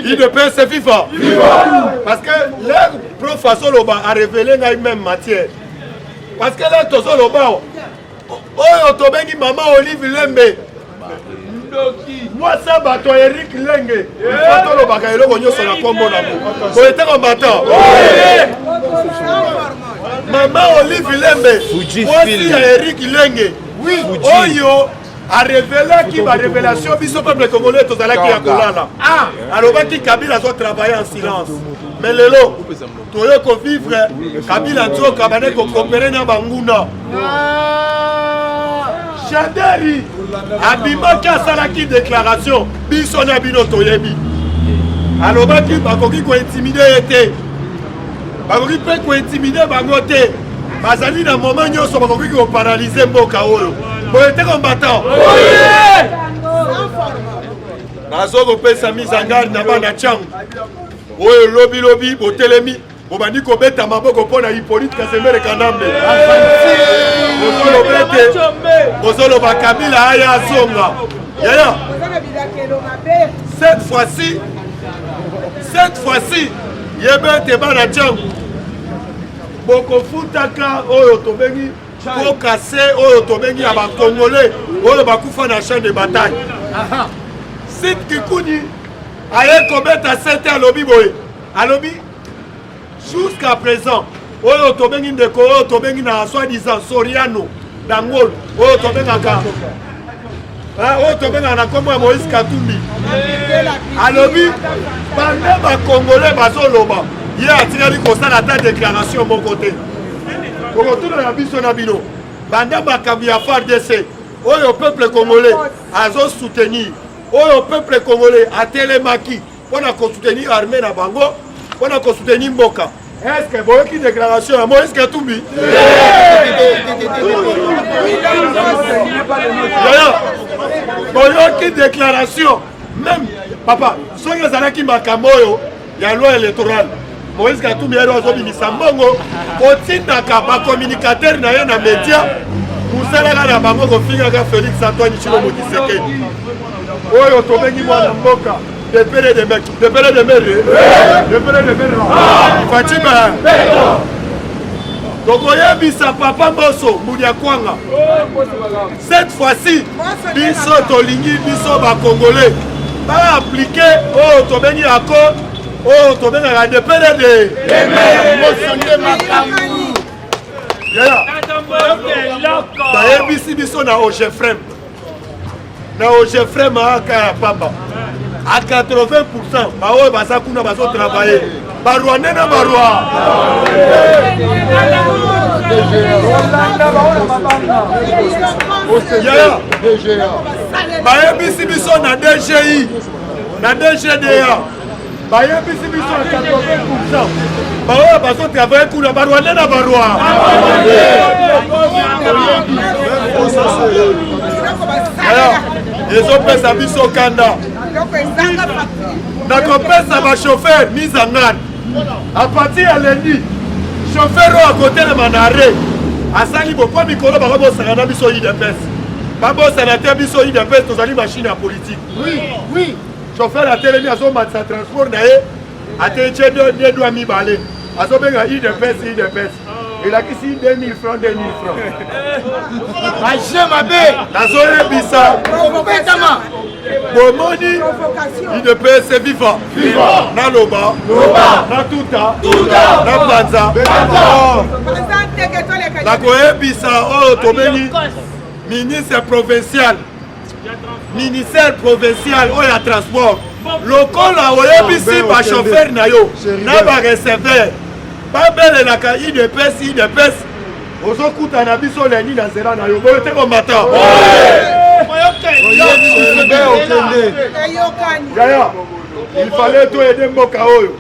c'est FIFA. Parce que leur professeur a révélé même matière. Parce que là, tout ça, oh, tu maman Olive Lembe. Moi, ça, toi, Eric Lenge. Le bagaille, on sur la combo là. Vous êtes combattant. Maman Olive Lembe. Moi, si Eric Lenge. Oui. Oyo a révélé qui va révélation. Biso peuple congolais, tout à l'heure qui a colala. Alors, qui Kabila doit travailler en silence. Mais le lot, tu veux vivre Kabila Nzo Kabane ko coopérer na Banguna. Chanderi abima ka salaki déclaration biso na bino toyebi. Alors baki bakoki ko intimider été. Bakoki pe ko intimider bangote. Bazali na moment nyonso bakoki ko paralyser mboka oyo. Boyete combattant. Nazo ko pesa mise en garde na bana changu. Oyo lobi botelemi bobandi kobeta maboko pona Hippolyte Kasemere Kanambe. Bozolo bakabila aya asonga. Yaya. Cette fois-ci, yebete bana changu. Boko futaka oyo tobengi ko kase oyo tobengi aba Congolais oyo bakufa na champ de bataille. Sit Kikuni aye kobeta 7 à lobby boy. À lobby jusqu'à présent oyo tobengi ndeko oyo tobengi na soi-disant Soriano Dangol oyo tobenga ka oyo tobenga na kombo ya Moïse Katumbi. À lobby bande ba Congolais bazoloba ye atikali kosala ta déclaration mon côté. Kokotuna na biso na bino bande makambi ya FARDC oyo peuple congolais azo soutenir. Oyo peuple congolais a télémaki pour soutenir l'armée na bango, pour soutenir Mboka. Est-ce que vous avez une déclaration à Moïse Katumbi? Vous avez une déclaration. Même, papa, si vous avez une déclaration, il y a une loi électorale. Moïse Katumbi a dit Misambongo, au communicateur na les médias, vous allez à la bango, vous allez à Félix Antoine Chilombo Tshisekedi. Oyo tobengi mwana mboka depere de mec depere de mere Fatima donc oyebisa papa Mboso Mudia Kwanga cette fois-ci biso tolingi biso ba congolais ba appliquer oyo tobengi accord oyo tobenga la depere de bayebisi biso na Ogefrem na Ogefrem aka papa à 80% baoyo baza kuna bazo travailler barwande na barwa bayebisi biso na DGI na DGDA bayebisi biso à 80% baoyo bazo travailler kuna barwande na barwa ils ont fait sa mise au Kanda. Donc on fait sa chauffeur mise en garde. À partir de lundi, chauffeur à côté de Manaré. À Sali, pourquoi Mikolo va rembourser un biso IDPS? Babo sénateur biso IDPS, nous allons machine à politique. Oui. Chauffeur à télé, à son match à transport, à télé, deux doigts mi balé. À son béga IDPS. Il a qu'ici 2000 francs. Nazoé Bissa. Bomoni, il ne peut se vivre. Naloba, Natuta, Nabanza. Nagoé Bissa, oh, Tomeni, ministère provincial, oh, il y a transport. Local, oh, Bissi, pas chauffeur, nayo, n'a pas receveur. Pas belle la caille de pèse. Aux autres, on a vu sur les lignes à Zéran. Il fallait tout aider Mokaoyo.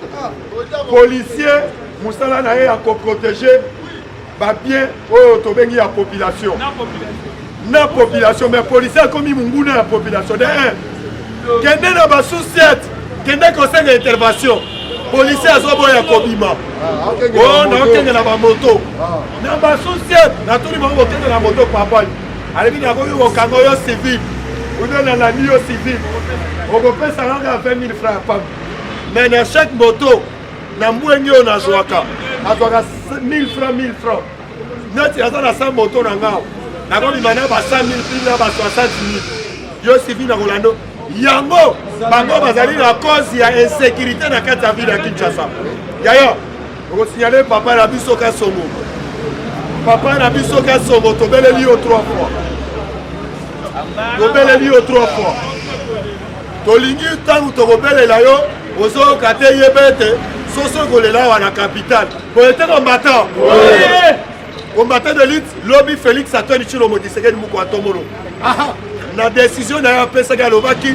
Policiers, Moussala n'a à protéger. Bien, autobéni à population. La population, mais policiers comme ils m'ont la population. Qui est dans ma société, qui est dans conseil d'intervention. Policiers à Zoboya Kobima. Oh, non, na ba moto. Na ba société, na tout le monde qui na moto papa. Allez bien au Kangoyo civil. On donne la nuit civil. On peut faire ça à 20 000 francs. mais na chaque moto na mbwengi on a jouaka azwaka 1000 francs 1000 francs neti aza na 100 moto na ngao nakomima na ba 100 000 puis na ba 60 000 yo sivi na kolando yango bango bazali na cause ya insécurité na kati ya ville ya Kinshasa yaya okosignale papa na biso Kasongo papa na biso Kasongo tobeleli yo 3 fois tobeleli yo 3 fois tolingi ntango tokobelela yo ozoyoka te yeba ete soso kolela awa na capitale boyete combattant combattant de lutte lobi Félix Antoine Tshilombo Tshisekedi Mukwa Tomolo na décision na yo apesaki alobaki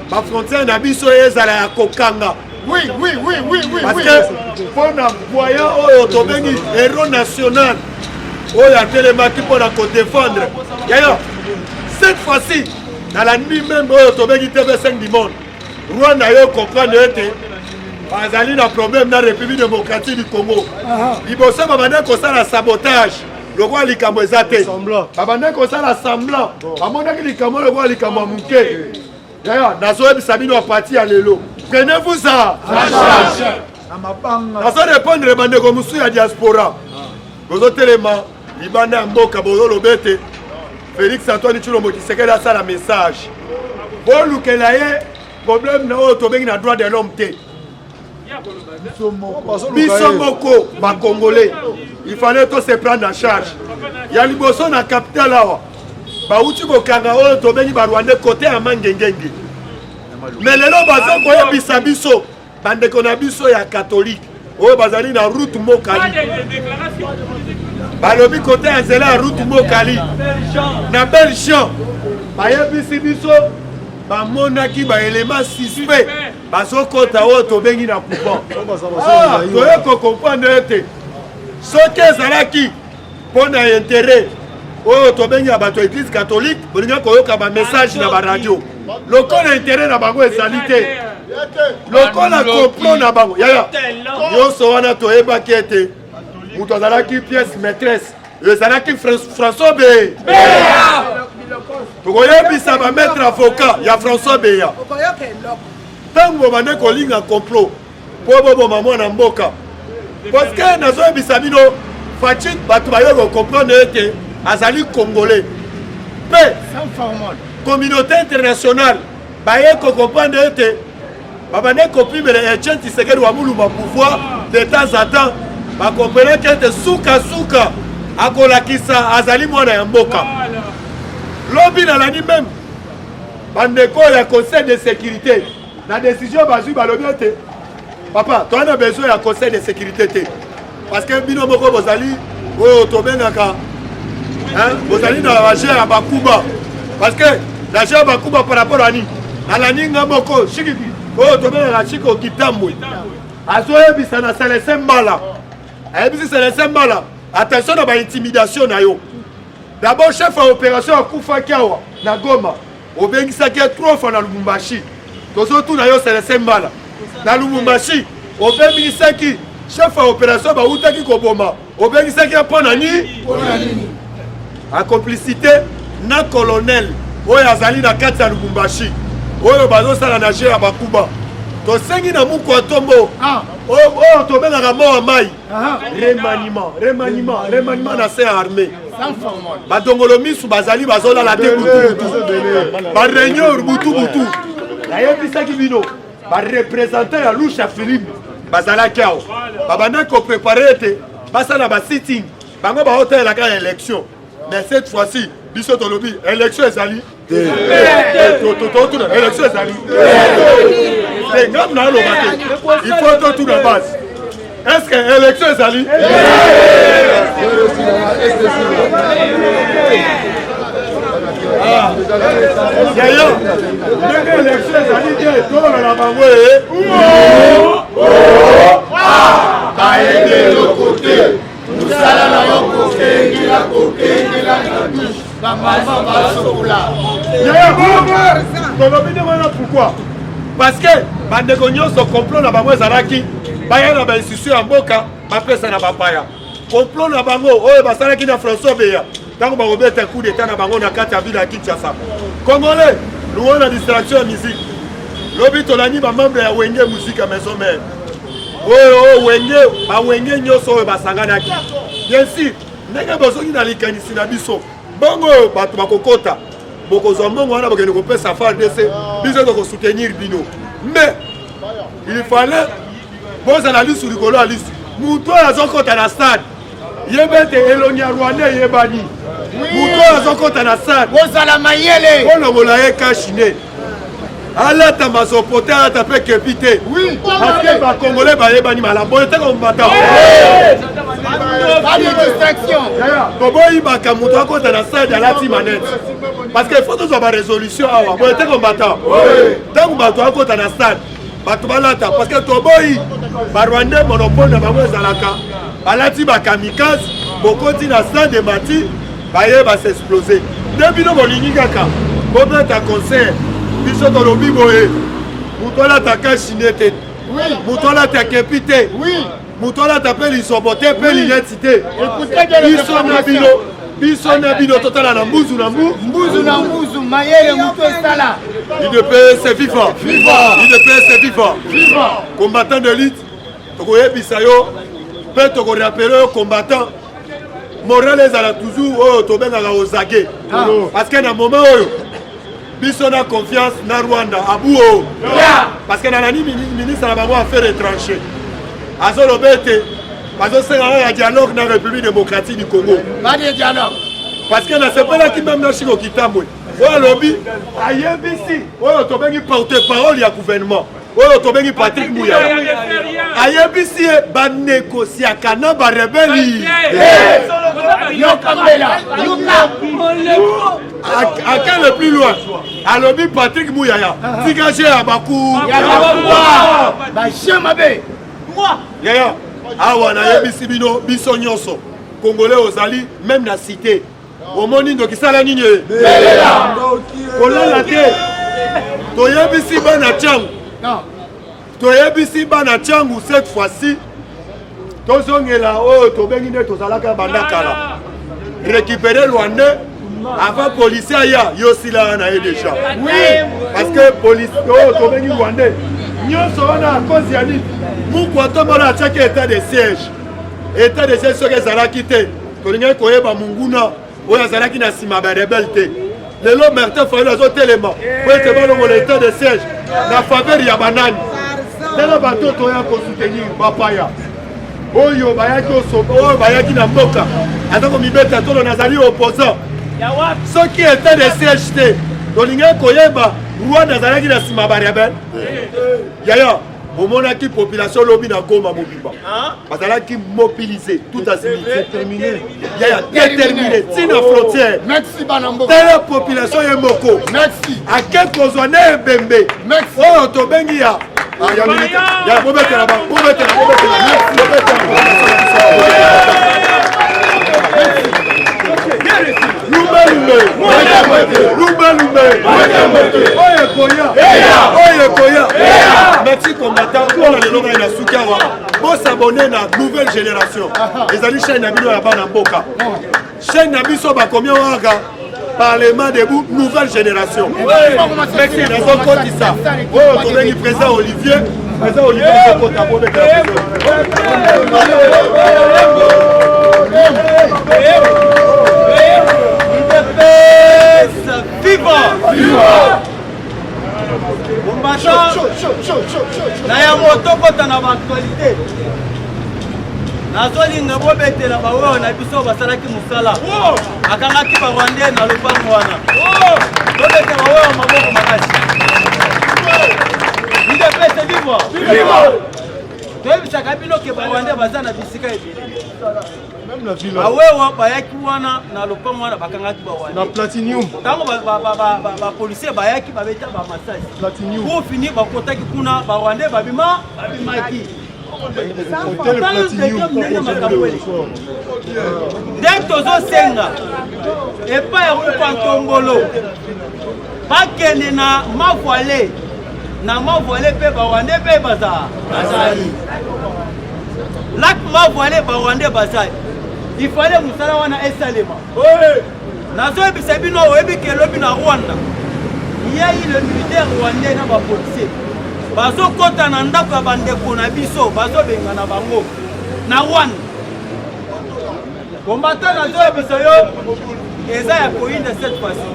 bafrontière na biso ezala ya kokanga parce que mpo na voyant oyo tobengi héros national oyo atelemaki mpo na kodéfendre yayo cette fois-ci dans la nuit même oyo tobengi TV5 du monde Rwanda yo comprendre ete bazali na problème na République démocratique du Congo liboso babanda kosala sabotage lokwa likambo eza te babanda kosala semblant bamonaki likambo lokwa likambo ya moke yaya nazoyebisa bino ya parti ya lelo prenez-vous ça nazorépondre bandeko mosusu ya diaspora bozotelema libanda ya mboka bozoloba ete Félix Antoine Tshilombo Tshisekedi asala message bolukela ye problème na oyo tobengi na droit de l'homme te biso moko bakongolais il fallait to se prendre en charge ya liboso na capitale awa bauti kokanga oyo tobengi barwandais côté ya mangengenge mais lelo baza koyebisa biso bandeko na biso ya catholique oyo bazali na route mokali balobi côté ya nzela ya route mokali na Belgium bayebisi biso bamonaki baélément suspect bazokota oyo tobengi na coupon toye kokomprendre ete soki ezalaki mpo na intérêt oyo tobengi ya bato ya église catholique bolinga koyoka bamessage na baradio lokola intérêt na bango ezali te lokola complot na bango yaya nyonso wana toyebaki ete moto azalaki pièce maîtresse ezalaki François Beya tokoyebisa bamaître avocat ya François Beya ntango bobande kolinga complot mpo boboma mwana mboka parce que nazoyebisa bino facile bato bayo kocomprendre ete azali congolais mpe communauté internationale baye kocomprendre ete babande kopimela Etienne Tshisekedi wa muluma pouvoir de temps à temps bakomprenaki ete sukasuka akolakisa azali mwana ya mboka lobi nalani meme bandeko ya conseil de sécurité na décision bazwi balobi ete papa toa na besoin ya conseil de sécurité te parce que bino moko bozali oyo tobengaka bozali na bagere ya bakuba parce que na gere ya bakuba par rapport ani alani nga moko shikiki oyo tobengaka chiko kitambwe azoyebisa na Selese Mbala ayebisi Selese Mbala attention na baintimidation na yo d'abord chef ya opération akufaki awa na Goma obengisaki 3 fois na Lubumbashi tozotuna yo Selese Mbala na Lubumbashi obengisaki chef ya opération bautaki koboma obengisaki mpo na nini en complicité na colonel oyo azali na kati ya Lubumbashi oyo bazosala na gere ya bakuba tosengi na Mukwa Tombo oyo tobengaka mawa mai remaniement na se ya armée badongolo misu bazali bazolala te butu bareunion butu nayebisaki bino barepresentant ya lusha Philippe bazalaki awo babandaki koprépare ete basala basitting bango baotelelaka ya élection mais cette fois-ci biso tolobi élection ezali totuna élection ezali te ngam na aloba te il faut totuna base est-ce que élection ezali yaya ndenge élection ezali te tolala bango baende lokote mosala na yo kokengela na biso bamama basokola tolobi nde wana pourquoi parce que bandeko nyonso complot na bango ezalaki baya na bainstitution ya mboka bapesa na bapaya complot na bango oyo basalaki na François Beya ntango bakobeta coup d'état na bango na kati ya ville ya Kinshasa congolais lungo na distraction ya musique lobi tolani ba membre ya Wenge musique maison mère oh Wenge ba Wenge nyoso basanganaki bien sûr ndenge bozoki na likanisi na biso bongo bato bakokota bokozwa mbongo wana bakende kopesa FARDC biso tokosoutenir bino mais il fallait bozala lisu likolo ya lisu mutu oyo azokota na stade yeba ete elongi ya Rwanda eyebani mutu oyo azokota na stade bozala mayele olongola ye kashine alata mazopote alata mpe kepi te parce bakongole bayebani malamu oyo teka mombata toboyibaka moto akota na stade alati manete parce que faut tozwa barésolution awa boye teka mombata ntango bato akota na stade bato balata parce que toboyi barwandais monopole na bango ezalaka balati bakamikaze bokoti na stade mati baye basexplose nde bino bolingi kaka bobeta concert biso tolobi boye moto alata kashine te moto alata kepi te moto alata mpe lisobo te mpe lineti te biso na bino totala na mbuzu na mbuzu mayele moto esala UDPS vivant UDPS vivant combattant d'élite tokoyebisa yo mpe tokorapele yo combattant moral ezala toujours oyo tobengaka ozage parce que na moment oyo biso na confiance na Rwanda abu o parce que nalani ministre na bango affaire étranger azoloba ete bazosengaka ya dialogue na République démocratique du Congo parce que nasepelaki même na Chiko Kitambwe oyo alobi ayebisi oyo tobengi porte-parole ya gouvernement oyo tobengi Patrick Muyaya ayebisi ye banégociaka na barebeli ake le plus loin alobi Patrick Muyaya tigage ya baku yaya awa nayebisi bino biso nyonso congolais ozali même na cité omoni ndokisala nini kolala te toyebisi bana tiangu toyebisi bana tiangu cette fois-ci tozongela oyo tobengi nde tozalaka banda kala récupérer Rwandais avant policier aya yosila na ye déjà parce que police oyo tobengi Rwandais nyonso wana à cause ya nini mukwa tombona atiaki état de siège soki ezalaki te tolingai koyeba monguna oyo azalaki na nsima barebele te lelo Martin Fayulu azotelema po ete balongola état de siège na faveur ya banani tala bato toya kosoutenir bapaya oyo bayaki osoba oyo bayaki na mboka ata komibeta tolo nazali opposant soki état de siège te tolingai koyeba Rwanda azalaki na nsima barebele yaya omonaki population lobi na Goma mobimba bazalaki mobilisé tout azimité yaya déterminé tina frontière tala population ye moko ake kozwa na ebembe oyo tobengi ya bobetela merci combattant mpona lelo ngai na suki awa bosabone na nouvelle génération ezali chaîne na bino ya bana mboka chaîne na biso bakomi waka parlement debout nouvelle génération meki nazokotisa oyo tobengi président Olivier azokota bobetela na ya motokota na baaktualité nazolinga bobetela baoyo na biso basalaki mosala akangaki barwandais na lopango wana bobetela baoyo maboko makasi UDPS vivre toyebisaka bino ke barwandais baza na bisika ebele bawewa bayaki wana na lopango wana bakangaki bawana ntango bapolisier bayaki babeta bamasasi po fini bakotaki kuna barwandais babimaki nde tozosenga epai ya mokantongolo bakende na mavoile mpe barwandais mpe bazali lak mavoile barwandais bazali il fallait musala wana esalema nazoyebisa bino oyebi ke elobi na Rwanda ya le militaire rwandais na policier bazo kota na ndako ya bandeko na biso bazo benga na bango na Rwanda combattant na zo biso yo eza ya koinda cette fois-ci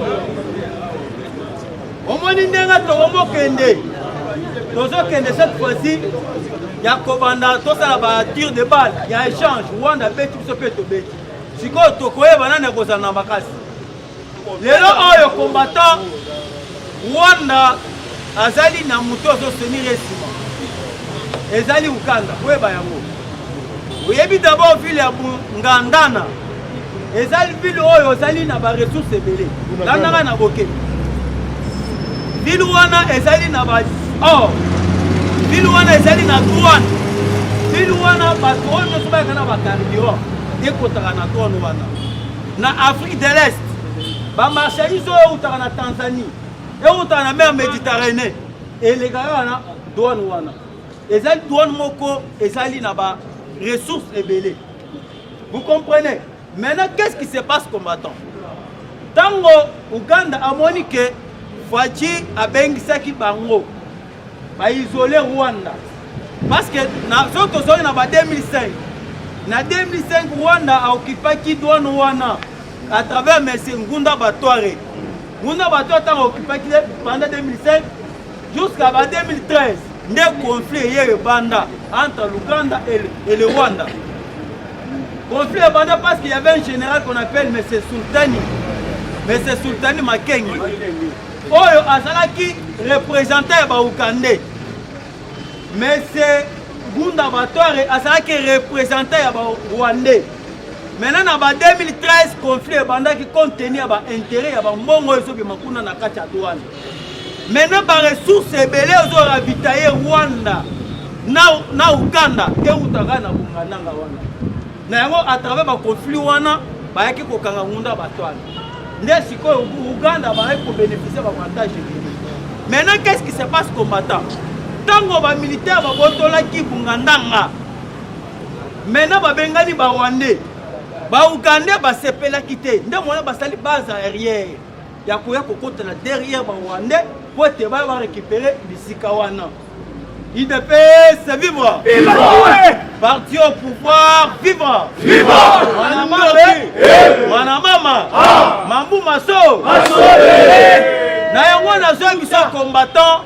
omoni ndenga to omokende tozokende cette fois-ci ya kobanda tosala ba tir de balle ya échange Rwanda beti biso pe tobeti sikoyo tokoyeba nani akozala na makasi lelo oyo combattant Rwanda azali na moto azosenir esima ezali Uganda koyeba yango oyebi d'abord ville ya Ngandana ezali ville oyo ezali na ba ressources ebele landanga na boke ville wana ezali na ba or ville wana ezali na douane ville wana bato oyo nyonso bayaka na bacarburant ekotaka na douane wana na Afrique de l'Est bamarchandise oyo eutaka na Tanzanie eutaka na mer Méditerranée elekaka wana douane wana ezali douane moko ezali na ba ressources ebele. Vous comprenez? Maintenant, qu'est-ce qui se passe combattant? Tango Uganda a moniqué Fachi a bengisaki bango ba isoler Rwanda parce que na soto zone na ba 2005 na 2005 Rwanda a occupé qui douane wana à travers monsieur Ngunda Batware. Ngunda Batware a occupé pendant 2005 jusqu'à 2013. Des conflits hier banda entre l'Ouganda et le Rwanda. Conflit banda parce qu'il y avait un général qu'on appelle M. Sultani. M. Sultani Makengi. Oyo azalaki représentant ba Ougandais. M. Ngunda Batware azalaki représentant ya ba Rwandais. Maintenant en 2013 conflit banda qui contenait ba intérêt ya ba mbongo ezo bi makuna na kati ya douane. Maintenant, les ressources ebele ozo ravitailler Rwanda na Uganda et utaka na bungandanga wana. Na yango à travers ba conflit wana bayaki kokanga Ngunda Batware. Nde sikoyo Uganda bayaki ko bénéficier ba avantage. Maintenant, qu'est-ce qui se passe combattant? Tango ba militaire ba botola ki bungandanga. Maintenant ba bengani ba Rwandais. Ba Ugandais ba sepela kité. Nde mona ba sali base aérienne. Ya koya kokota na derrière ba Rwandais. Pour te récupérer Bissikawana. IDPS, vivre! Parti au pouvoir, vivre! Wanamama! Mambu Maso! Nayango nazo biso combattant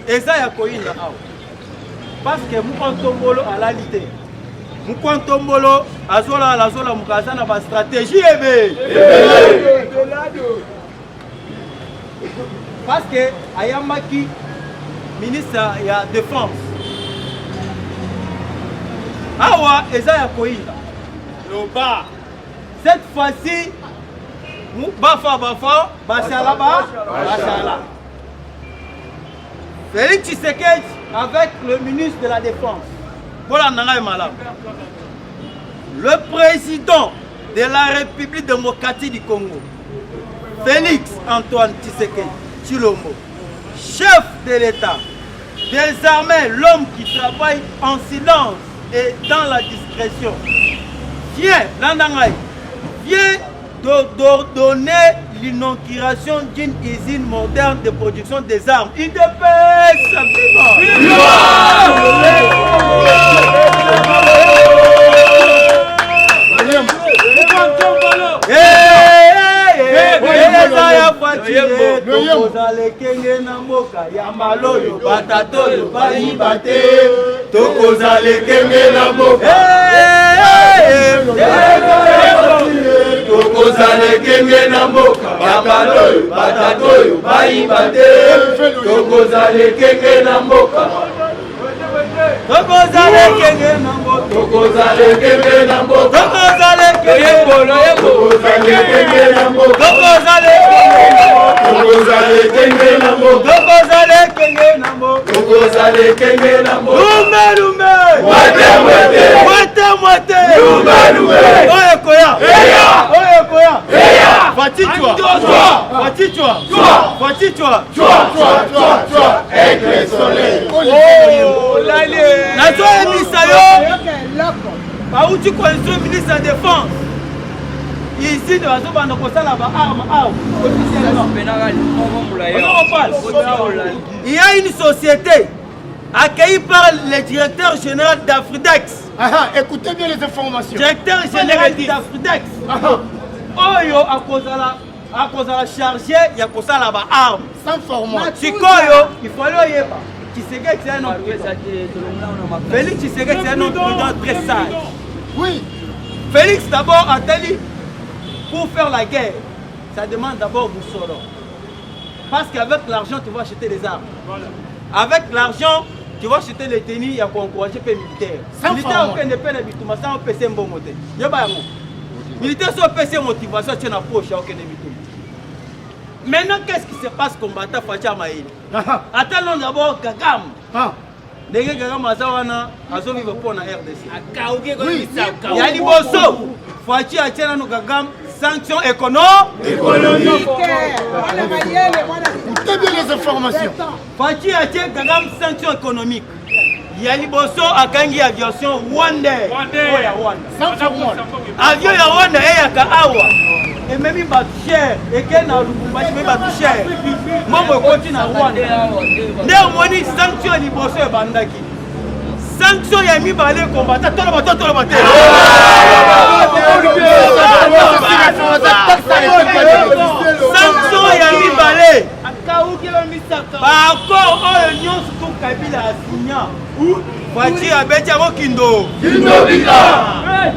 eza ya koinda awa. Parce que Mukontombolo a la lité. Mukontombolo azola mukaza na ba stratégie ebe. Parce que Ayamaki, ministre de la Défense, Awa Ezaya Koïda, cette fois-ci, Bafa, Bashalaba, Félix Tshisekedi avec le ministre de la Défense. Voilà, le président de la République démocratique du Congo, Félix Antoine Tshisekedi Tshilombo, chef de l'État, désormais l'homme qui travaille en silence et dans la discrétion, vient d'ordonner l'inauguration d'une usine moderne de production des armes. Il dépêche tokozale kenge na mboka ya maloyo batatoyo bayiba te tokozale kenge na mboka tokozale kenge na mboka ya maloyo batatoyo bayiba te tokozale kenge na mboka tokozale kenge na mboka tokozale kenge na mboka tokozale kenge na mboka tokozale kenge na mboka tokozale kenge na mboka tokozale kenge na mboka lume mwete lume oye koya Fatichwa avec le soleil. Oh lali nazo emisa yo auti construire ministre de la Défense ici de bazobanda kosala baarme officiellement. Il y a une société accueillie par le directeur général d'Afridex. Écoutez bien les informations. Directeur général d'Afridex. Oyo akozala chargé ya kosala baarme. Sans format. Sikoyo, il faut le yeba. Tshisekedi c'est un homme. Félix Tshisekedi c'est un homme très sage. Oui. Félix d'abord a dit pour faire la guerre, ça demande d'abord Boussolo. Parce qu'avec l'argent, tu vas acheter des armes. Avec l'argent, tu vas acheter les tenues, il y a pour encourager les militaires. Militaires, on ne peut pas habiter, mais ça, on peut se motiver. Militaires, on peut se motivation, tu as une poche, on peut maintenant, qu'est-ce qui se passe combattant Facha Maïl? Attendons d'abord Kagam. Dès que Kagam Azawana, Azo vivre pour la RDC. Il y a Liboso. Fachi a tient nous Kagam, sanctions économiques. Écoutez bien les informations. Fachi a tient Kagam, sanctions économiques. Il y a Liboso à Kangi Aviation Rwanda. Sans format. Avion ya Rwanda et ya Kaawa. Et même il bat cher. Et qu'il n'a pas cher. Moi, je continue à Rwanda. Néanmoins, sanction à Liboso et Bandaki. Sanction ya mi balé combattant. Tout le monde. Sanction ya mi balé. Par accord, l'Union surtout Kabila a signé. Voici à Betiamo Kindo.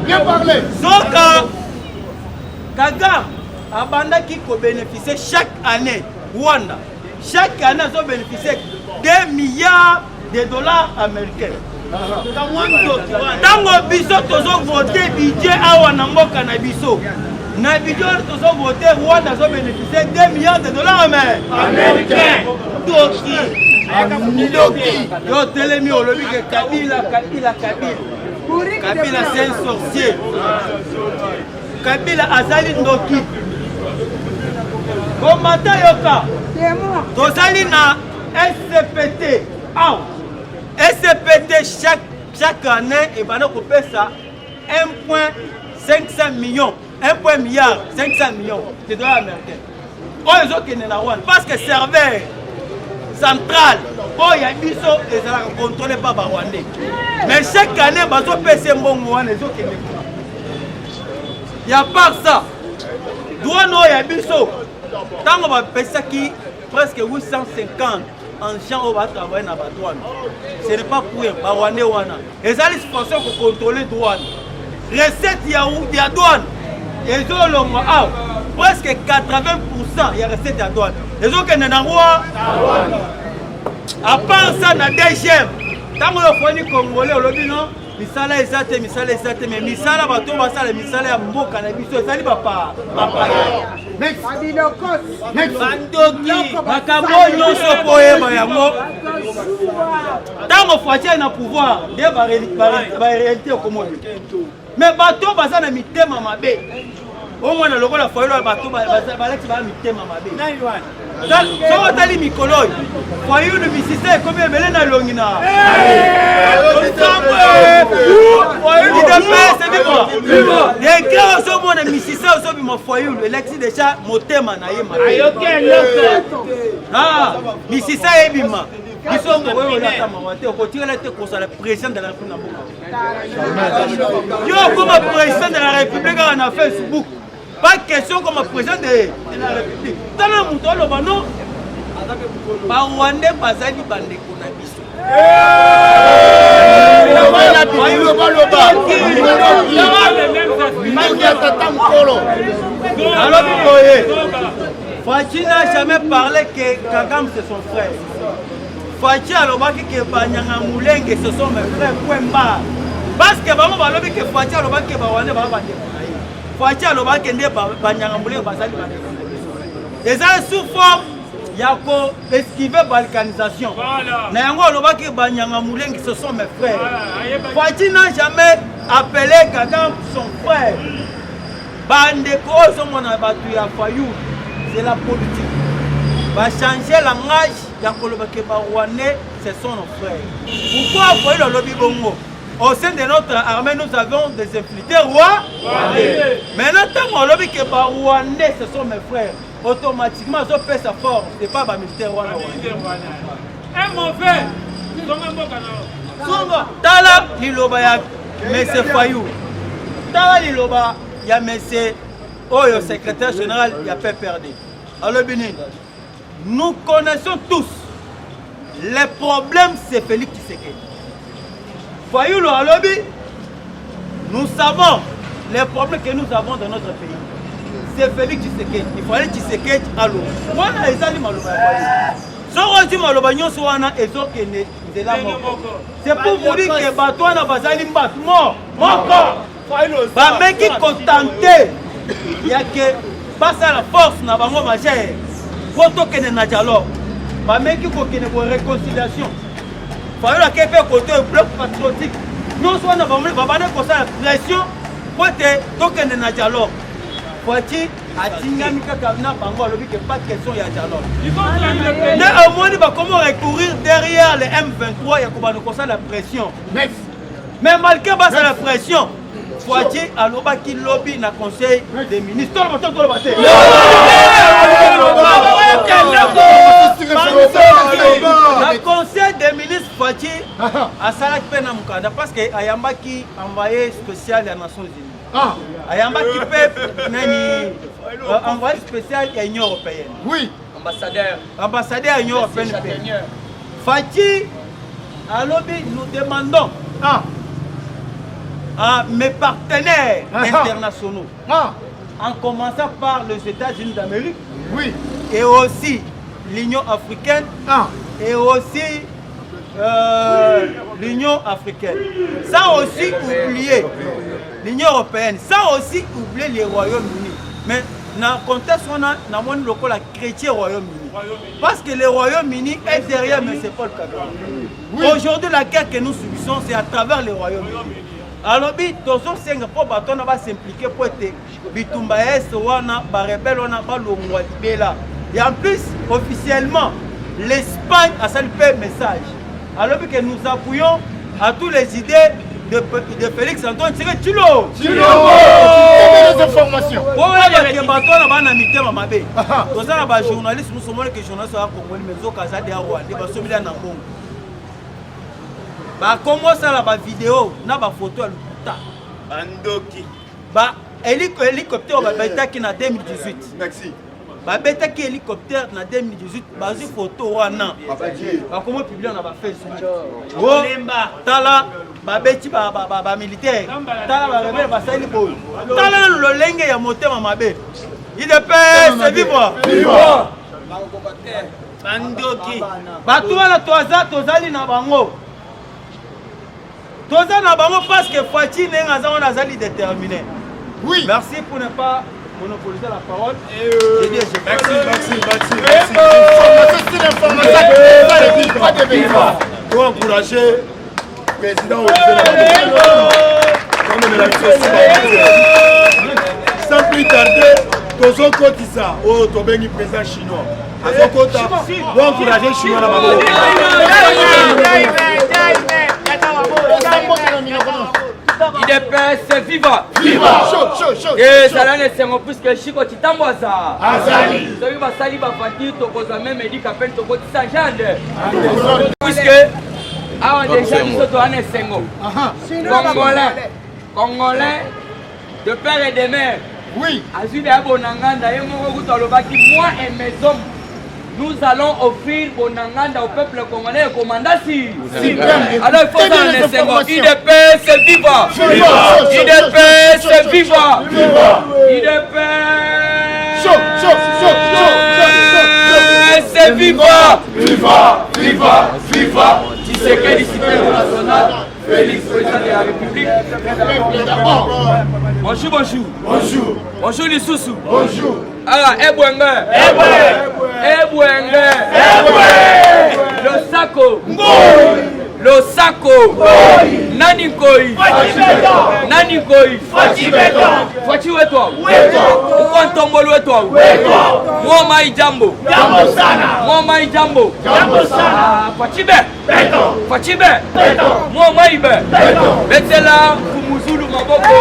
Bien parlé. Zoka Kagam Abanda qui peut bénéficier chaque année. Rwanda. Chaque année, ils ont bénéficié de milliards de dollars américains. Tango biso tozo voté budget awa na mboka na biso. Na budget tozo voté Rwanda zo bénéficier 2 milliards de dollars américains. Doki. Yo telemi olobi ke Kabila c'est un sorcier. Kabila azali ndoki. Komata yoka. Tozali na SCPT. SCPT chaque année et bana ko pesa 1,500 millions, 1 milliard 500 millions de dollars américains. Ils ont kene na Rwanda parce que serveur central pour ya biso ezala contrôlé par Rwandais. Mais chaque année bazo pesa mbongo wana ils ont kene. Il y a pas ça. Douane ya biso tango ba pesa ki presque 850 anciens au travailler dans la douane. Ce n'est pas pour eux, Rwandais wana. Et ça les sponsors pour contrôler douane. Recette ya douane. Ils ont longue presque 80% il y a recette ya douane. Ils ont que na roi. À part ça na DGM. Tango le fourni congolais au lobby non. Misala ezate mais misala bato basala misala ya mboka na biso ezali papa. Bandoki makambo nyonso koyeba yango. Tango Facha na pouvoir de ba réalité komoni. Mais bato basala na mitema mabe. Au moins le logo la foyelo bato balati ba mitema mabe. Soko tali mikoloi. Foyou le misisa comme belé na longina. Foyou de paix c'est quoi? Les gars sont mon misisa so bi mo foyou le lexi déjà motema na ye mabe. Ah, misisa ebima. Biso ngowe la tamawate ko tira te ko sala président de la République. Yo comme président de la République on a Facebook. Pas question comme président de la République. Dans le monde, le banon, par Rwandais, Bazali, Bandeko, Nabiso. Alors, vous voyez, Fachi n'a jamais parlé que Kagam c'est son frère. Fachi a l'obaki que Banyanga Mouleng ce sont mes frères, point barre. Parce que Bamo Balobi que Fachi a l'obaki que Rwandais va battre. Fachi a l'obaki que Banyanga Mouleng Bazali. Et ça sous forme. Il y a esquiver balkanisation. Nayango Lobaki Banyanga Mouleng ce sont mes frères. Fachi n'a jamais appelé Kagam son frère. Bandeko Somona Batu ya Fayou, c'est la politique. Va changer langage, ya Kolobaki Rwandais, ce sont nos frères. Pourquoi vous voyez le lobby bongo? au sein de notre armée, nous avons des infiltrés rois. Maintenant, tant que les Rwandais, ce sont mes frères, automatiquement, ils ont fait sa force. Ce n'est pas les militaires rwandais. Un mauvais. Tala liloba ya Monsieur Fayou. Tala liloba ya Monsieur Oyo, secrétaire général, il y a PPRD. Alors, nous connaissons tous les problèmes, c'est Félix Tshisekedi. Fayou le lobby, nous savons les problèmes que nous avons dans notre pays. C'est Félix Tshisekedi. Il fallait Tshisekedi à l'eau. Voilà les animaux. C'est pour vous dire que Batouana Bazali Mbat mort. Mais qui contenté, il y a que passe à la force na bango majeur. Poto que na dialogue. Mais qui kokene pour réconciliation. Fallait la fait côté bloc patriotique. Nous sommes dans le babane pour ça pression pour te tokene na dialogue. Poiti a tingami kaka na bango lobi que pas de question ya dialogue. Mais au moins va comment recourir derrière les M23 ya ko ça la pression. Mais malgré la pression Poiti a loba qui lobby na conseil des ministres. Le conseil des ministres Poiti a salak pena mukanda parce que ayamba qui envoyé spécial à Nations Unies. Ayamba qui peut envoyé spécial à l'Union européenne. Oui. Ambassadeur à l'Union européenne. Fati, à lobby, nous demandons à mes partenaires internationaux, en commençant par les États-Unis d'Amérique, oui, et aussi l'Union africaine, et aussi l'Union africaine. Sans aussi oublier l'Union européenne, sans aussi oublier les Royaumes-Unis. Mais dans le contexte, on a le local chrétien Royaume-Uni. Parce que le Royaume-Uni est derrière M. Paul Kagame. Oui. Aujourd'hui, la guerre que nous subissons, c'est à travers le Royaume-Uni. Alors, tous ces Singapour, on va s'impliquer pour être Bitumba Est, Rebelle, et en plus, officiellement, l'Espagne a salué un message. Alors que nous appuyons à toutes les idées de Félix Antoine Tshisekedi. les informations. Journalistes, nous sommes les journalistes comment ça la vidéo, na ba photo à l'outa. Bandoki. Ba hélicoptère ba beta qui na 2018. Merci. Ba beta qui hélicoptère na 2018, ba zi photo wana. Ba comment publier na ba Facebook. Oh, tala ba beti ba militaire. Tala ba rebelle ba sali boy. Tala lo lenge ya motema mabe. Il de paix, c'est vivre. Vivre. Bandoki. Ba to wana tozali na bango. Tous les gens parce que Fati n'est pas déterminé. Oui. Merci pour ne pas monopoliser la parole. Merci. Pour encourager le président sans plus tarder, tous les cotisa au Tobeni président chinois. Pour encourager les Chinois IDPS viva! Chaud! Et ça l'année c'est mon plus que Chico Titamboisa. Azali! Celui va salir va partir, tu causes même médic à peine tu causes ça jande. Puisque, ah déjà nous sommes en Essengo. Congolais, de père et de mère. Oui. Azuli Abonanganda, et moi et mes hommes. Nous allons offrir Bonanganda au peuple congolais et commandasi. Alors il faut dans les secondes. IDPS viva! IDPS viva! IDPS viva! Tshisekedi citoyen national, Félix président de la République. Bonjour Lisusu. Bonjour. Ah, Ebwenge. Le Sako. Nani koi? Nani koi? Fachi weto. Ukontombolo weto. Mwomai jambo. Jambo sana. Mwomai jambo. Jambo sana. Fachibe. Beto. Fachibe. Beto. Mwomai be. Beto. Betela kumuzulu maboko.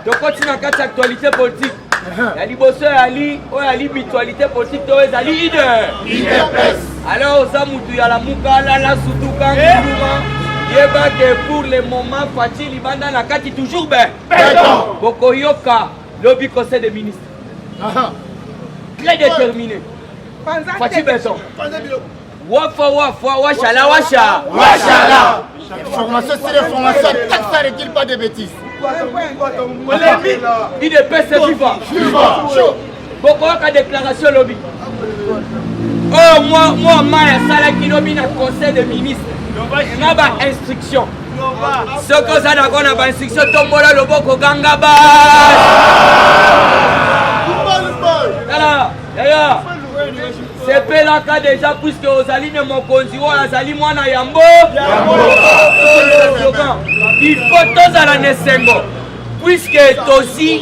Donc continue à quatre actualité politique. Il y a des bosseurs ali, il y a des mutualité politique, il y a des leaders. Alors Zamoutou ya la Moukala, la Soutoukan, Yeba que pour le moment Fatih Libanda na kati toujours ben. Boko Yoka, lobby conseil des ministres. Très déterminé. Fatih Besson. Wafa wafa washala washa. Washala. Information c'est l'information, ça ne dit pas de bêtises. Il est PC vivant. Pourquoi la déclaration lobby? Oh, moi, Sala Kinobi na conseil des ministres. Il y a une instruction. Ce que ça n'a pas d'instruction, tombola le boko gangaba. D'ailleurs, c'est Pelaka déjà, puisque aux alignes mon conduit, aux alignes moi na Yambo. Il faut tous à la Nessengo. Puisque Tosi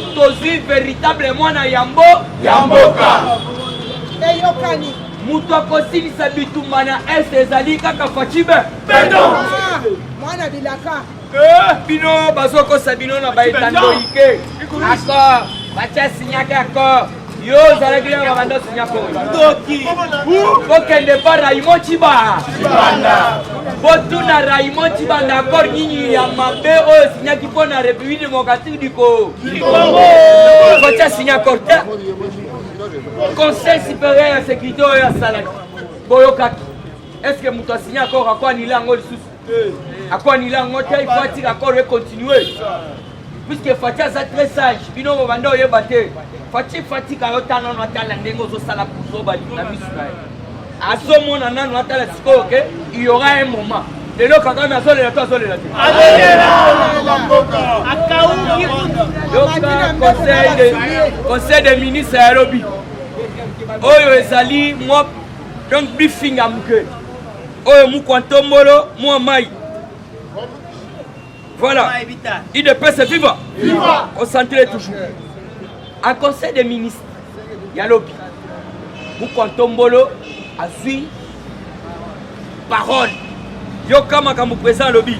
véritablement na Yambo. Yamboka. Mutu akosilisa bitumba na este ezali kaka Fachibe. Mwana bilaka. Bino bazokosa bino na baetando ike. Accord. Batia signaka accord. Yo zalaki na babanda signako. Toki. Bokende pa Raymond Chiba. Botuna Raymond Chiba na accord nini ya mabe oyo signaki po na République démocratique du Congo. Batia signako. Conseil supérieur de sécurité à Salaki. Boyokaki. Est-ce que nous avons signé encore à quoi nous l'avons à quoi nous l'avons il faut encore continuer. Puisque Fatih est très sage. Bino Mobando est battu. Fatih à l'automne on attend la négo au salaire pour sauver la mission. À ce moment on attend la psycho, ok? Il y aura un moment. Et là quand on a solé la toi solé la. Conseil des ministres à Nairobi. Oyo ezali moi donc briefing à muke. Oyo mukwantombolo moi mai. Voilà. Il de paix c'est vivant. Concentrez toujours. En conseil des ministres, il y a lobby. Mukwantombolo a suivi parole. Yo kama kamu présent lobby.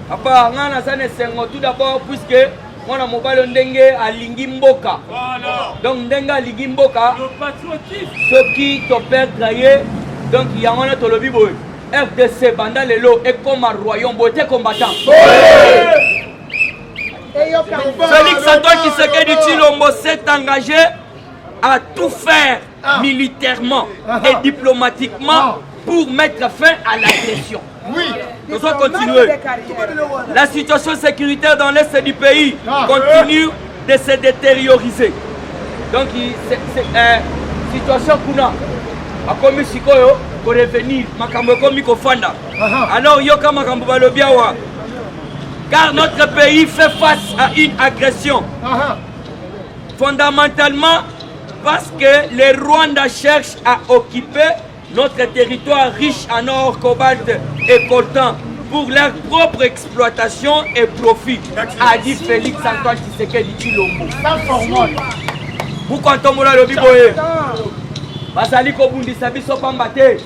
Papa ngana sana sengo tout d'abord puisque mwana mobile ndenge alingi mboka. Donc ndenge alingi mboka. Ceux qui te perdent ye donc il y a un autre lobby boy. FDC banda lelo et comme un royaume beauté combattant. Félix Antoine Tshisekedi Tshilombo s'est engagé à tout faire militairement et diplomatiquement pour mettre fin à l'agression. Oui. Nous allons continuer. La situation sécuritaire dans l'est du pays continue de se détérioriser. Donc, c'est situation kuna. A comme sikoyo pour revenir. Makambo komi kofanda. Alors yoka makambo balobiawa. Car notre pays fait face à une agression. Fondamentalement parce que le Rwanda cherche à occuper notre territoire riche en or, cobalt et coltan pour leur propre exploitation et profit, a dit Félix Antoine Tshisekedi Tshilombo. Vous comptez le biboye. Basali kobundisa biso pamba te.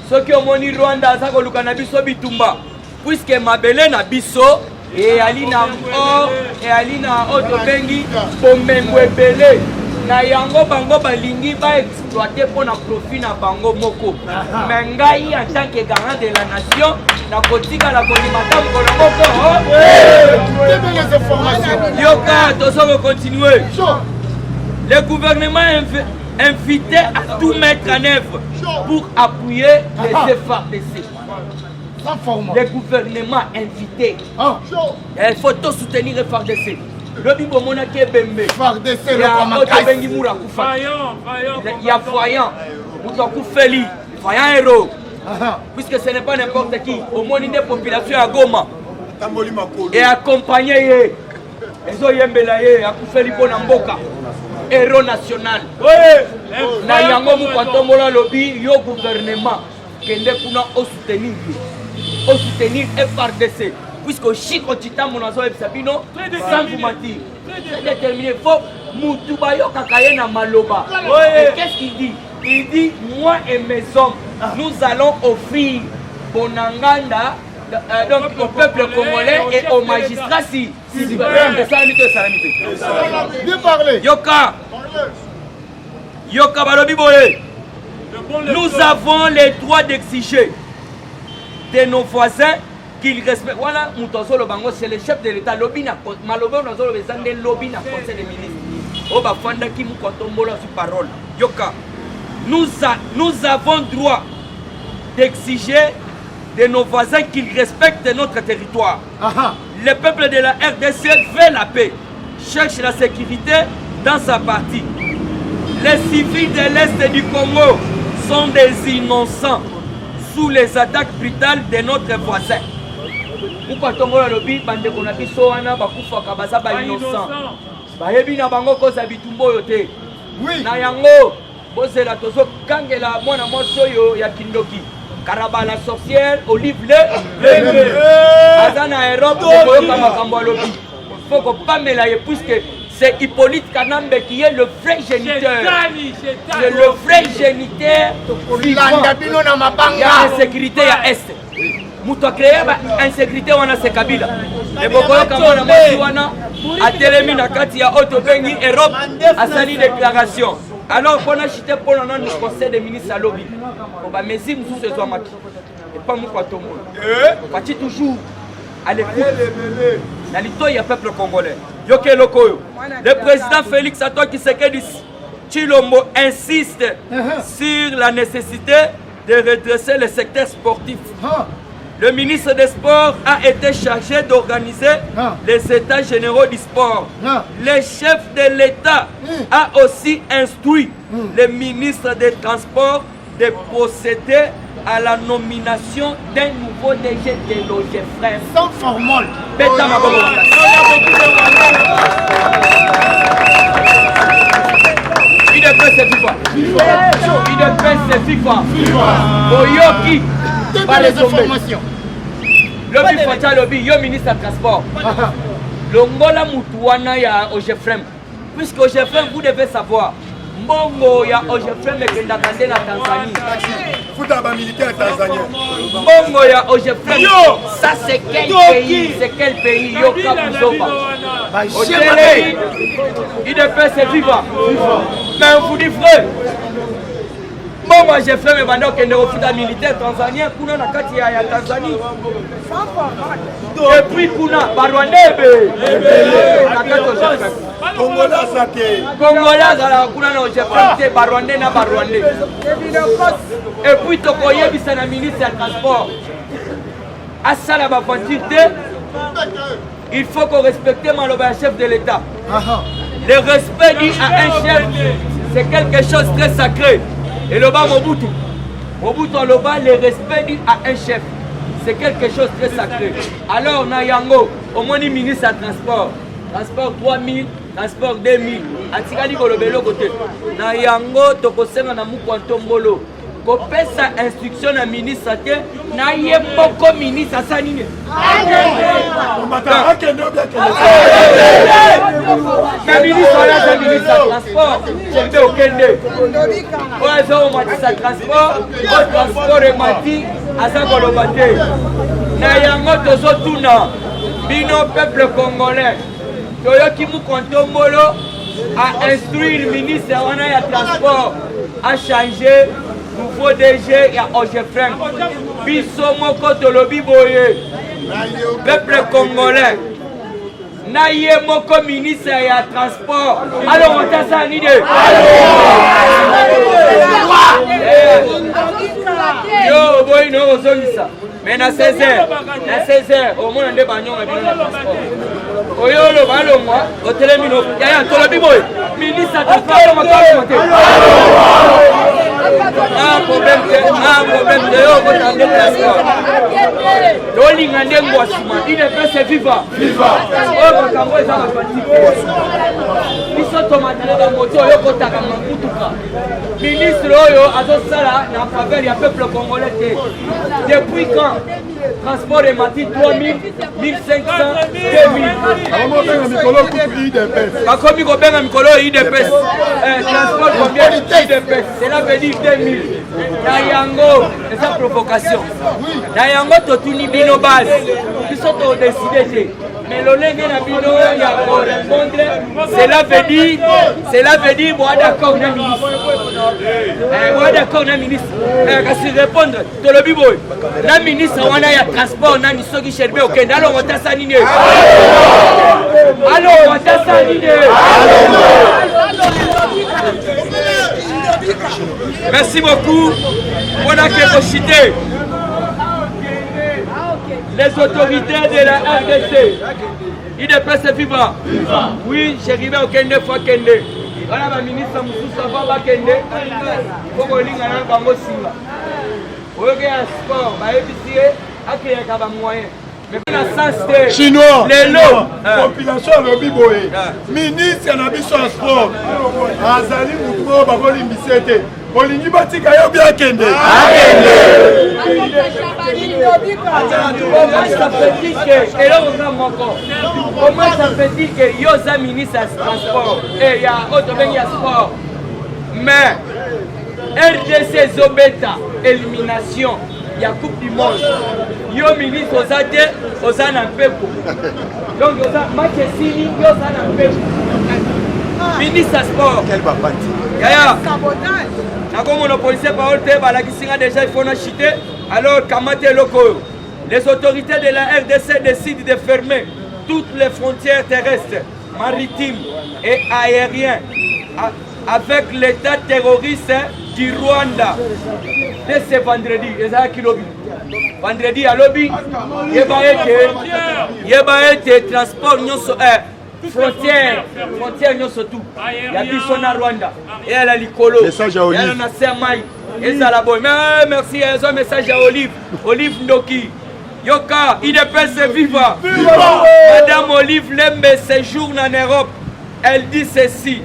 Soki omoni Rwanda za koluka na biso bitumba. Puisque mabele na biso et alina or et alina otobengi bomengo ebele. Na yango bango balingi ba exploiter pour na profit na bango moko. Mais ngai en tant que garant de la nation na kotika la kolimata mkono moko. Les informations. Yoka tozo continuer. Le gouvernement invité à tout mettre en œuvre pour appuyer les FARDC. Le gouvernement invité. Il faut tout soutenir les FARDC. Le Bibo Monake Bembe. FARDC, il y a Otobengi Mourakufa. Il y a Foyan. Moutakou Feli. Foyan Héros. Puisque ce n'est pas n'importe qui. Au moins, une population à Goma. Et accompagné. Ezo Yembelaye. Akoufeli Bonamboka. héros national. Na yango mukantombola lobby yo gouvernement kende kuna au soutenir FRDC puisque Chico Tita Monazo et Sabino sans vous mentir c'est déterminé faut Mutuba yo kakaye na maloba. Qu'est-ce qu'il dit? Il dit moi et mes hommes nous allons offrir Bonanganda donc au peuple congolais et aux magistrats si bien parler. Yoka balobi boye. Nous avons le droit d'exiger de nos voisins qu'ils respectent. Voilà, Moutonso Lobango, c'est le chef de l'État. Lobby na Malobo na zolo bezande lobby na conseil des ministres. Oba fanda ki mukontombola sur parole. Yoka. Nous avons droit d'exiger de nos voisins qu'ils respectent notre territoire. Le peuple de la RDC veut la paix, cherche la sécurité dans sa partie. Les civils de l'Est du Congo sont des innocents sous les attaques brutales de notre voisin. Pourquoi Tongola lobi bande konaki soana bakufaka baza ba innocent. Bayebi na bango koza bitumbo yote. Oui. Na yango bozela tozo kangela mwana mosoyo ya Kindoki. Karaba la sorcière, Olive le Azana Europe, il faut qu'on pas mélanger puisque c'est Hippolyte Kanambe qui est le vrai géniteur. C'est le vrai géniteur vivant. Il y a insécurité à Est. Mouto créé insécurité on a ce Kabila. Et beaucoup comme on a télémi na kati ya Otobengi Europe a sali déclaration. Alors, on a chuté pour le conseil des ministres à lobby. On va mesure sous ce soir. Et pas mon quoi on va toujours à l'écoute. Dans l'histoire, il y a peuple congolais. Le président Félix Antoine Tshisekedi Tshilombo insiste sur la nécessité de redresser le secteur sportif. Le ministre des Sports a été chargé d'organiser les états généraux du sport. Le chef de l'État a aussi instruit le ministre des Transports de procéder à la nomination d'un nouveau DG de l'OGFREM. Sans formol. Il est prêt, c'est FIFA. Il est prêt, c'est FIFA. Oyoki. Toutes les informations. Lobby Facha Lobby, yo ministre de Transport. Longola Mutuana ya OGFREM. Puisque OGFREM, vous devez savoir, Mbongo ya OGFREM est dans la Tanzanie. Foutaba militaire tanzanien. Mbongo ya OGFREM. Ça c'est quel pays? C'est quel pays? Yo Kabuzoba. Il est fait, c'est vivant. Mais vous dites frère. Bon, moi j'ai fait mes bandeaux qui sont au militaire tanzanien, Kuna na kati ya Tanzanie. Et puis Kuna, Barwandebe. Congolais Zate. Congolais à Kuna na OGFREM, Barwandé na Barwandé. Et puis Tokoye Bissana ministre du transport. À ça la bafantirte, il faut qu'on respecte Maloba, chef de l'État. Le respect dit à un chef, c'est quelque chose de très sacré. Et le bas Mobutu le bas, le respect dit à un chef. C'est quelque chose de très sacré. Alors, Nayango, au moins ministre du transport. Transport 3000, transport 2000. Atikali Golobelo côté. Nayango, Tokosenga na Mukwantombolo. Kopesa instruction na ministre te na yeboko ministre sanine. Na ministre la ministre transport, c'est au Kende. Oazo matisa transport, transport et mati asa kolobate. Na yango tozo tuna bino peuple congolais. Toyoki Mukontombolo a instruit le ministre wana ya transport à changer nouveau DG ya OGFREM. Biso moko tolobi boye. Peuple congolais. Naye moko ministre ya transport. Alors on t'a ça ni de. Yo boy no ozongisa. Mais na 16h. Na 16h au moins nde banyonga bino na transport. Oyolo balo moi au télémino. Ya tolobi boye. Ministre ya transport moko monter. problème de yo kotande transport tolinga ndengo asima idepese viva oyo makambo eza bafatike biso tomatele bamoto oyo kotaka mamutuka ministre oyo azosala na faveur ya peuple congolais te depuis quand transport emati 3000 1500 2000 bakomi kobenga mikolo oyo idepes transport combien idepes cela veut dire 2000 na yango eza provocation na yango totuni bino base biso todeside te mais lolenge na bino ya korépondre cela veut dire boa d'accord na ministre boa d'accord na ministre kasi répondre tolobi boy na ministre wana ya transport nani soki sherbe okende alo watasa nini alo watasa nini merci beaucoup on a quelque cité les autorités de la RDC IDPS viva oui j'arrive au kende fois kende voilà ma ministre Moussoussa va kende faut linga na bango singa oyoke ya sport ba ebisie akiyaka ba moyen mais na sens chinois lelo population lobi boye ministre na biso sport azali mutuo bakolimbisa te olingi batika yo bien kende comment ça fait dire que yo za ministre ya transport et ya autobengi ya sport mais RDC zobeta élimination ya coupe du monde yo ministre oza te oza na mpepo donc oza match esili yo oza na mpepo ministre ya sport yaya nakomona policier parole te balakisinga déjà il faut na chiter alors kamate eloko les autorités de la RDC décident de fermer toutes les frontières terrestres, maritimes et aériennes avec l'état terroriste du Rwanda dès ce vendredi. Vendredi à lobby, il y a des transports frontière surtout. Il y a du son à Rwanda et à la Licolo. Message à Olive. Il y a un Sermaï. Et ça la bonne. Merci, il y a un message à Olive. Olive Ndoki. Yoka, IDPS viva. Madame Olive Lembe séjourne en Europe. Elle dit ceci.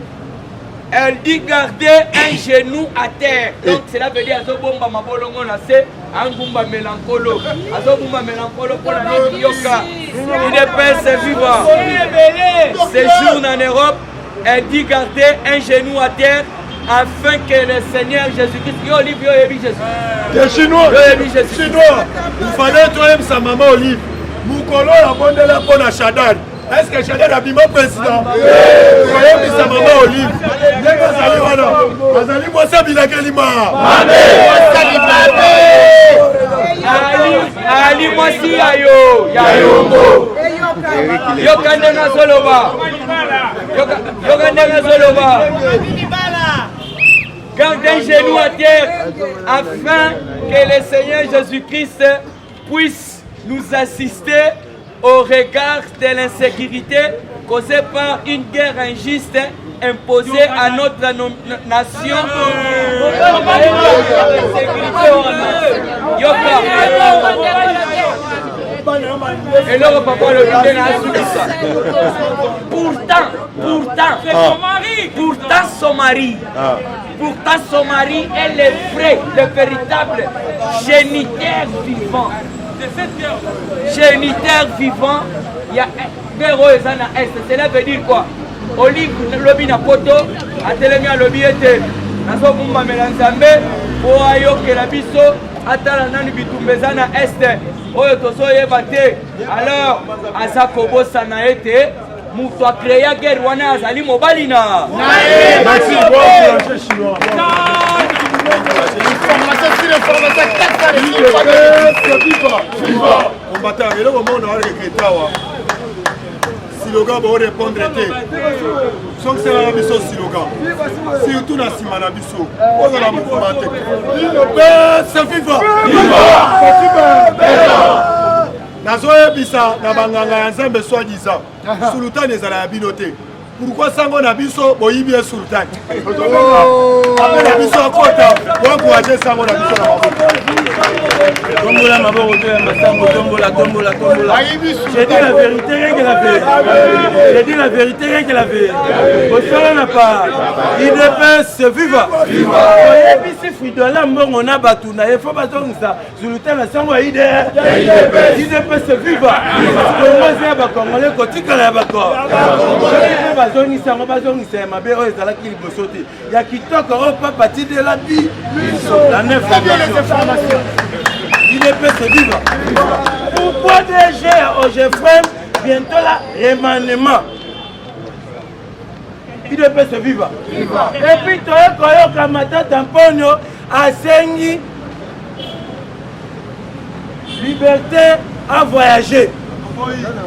Elle dit garder un genou à terre. Donc cela veut dire Azobomba Mabolongo Nase, Angumba Melancolo. Azobomba Melancolo pour la Yoka. IDPS viva. Séjourne en Europe. Elle dit garder un genou à terre afin que le Seigneur Jésus-Christ. Yo Olive, yo Ebi Jésus. Les Chinois. Chinois. Il fallait toi même sa maman Olive. Moukolo la bonne de la bonne à Chadal. Est-ce que Chadal a bimé président? Voyez que sa maman Olive. Azali moi ça bilakelima. Ali moi si ayo. Yayongo. Yo kandena soloba. Yo kandena soloba. Garde un genou à terre afin que le Seigneur Jésus-Christ puisse nous assister au regard de l'insécurité causée par une guerre injuste imposée à notre nation. Et là, papa, le pourtant son mari est le vrai, le véritable géniteur vivant. Géniteur vivant, il y a un est. Cela veut dire quoi? Olive lobby na poto, atelemi a lobby ete. Nazo kumba melanzambe, o ayo ke la biso, atala nani bitumbeza na est. Oyo toso yeba te. Alors, aza kobosa na ete. Mutu a créé la guerre, wana azali mobali na. Merci, bon chinois. Combattant, et là au moment où on a slogan pour répondre son c'est la mission slogan surtout na sima na biso on a la mouvement c'est viva nazoye bisa na banganga ya Nzambe soi-disant sultan ezala ya bino te. Pourquoi sango na biso boyibi sultan? Après na biso akota encourager ça on a biso na maboko tombola maboko to ya masango tombola j'ai dit la vérité rien que la vérité j'ai dit la vérité rien que la vérité osala na pa IDPS viva oyebisi fridola mbongo na bato na ye fo bazongisa zuluta na sango ya IDPS viva kongozi ya bakongole kotikala ya bakor bazongisa yango bazongisa ya mabe oyo ezalaki liboso te ya kitoko oyo papa tidela bi la neuf information IDPS viva pourquoi DG OGFM bientôt là remaniement IDPS viva et puis toyekoyoka matata mponyo asengi liberté à voyager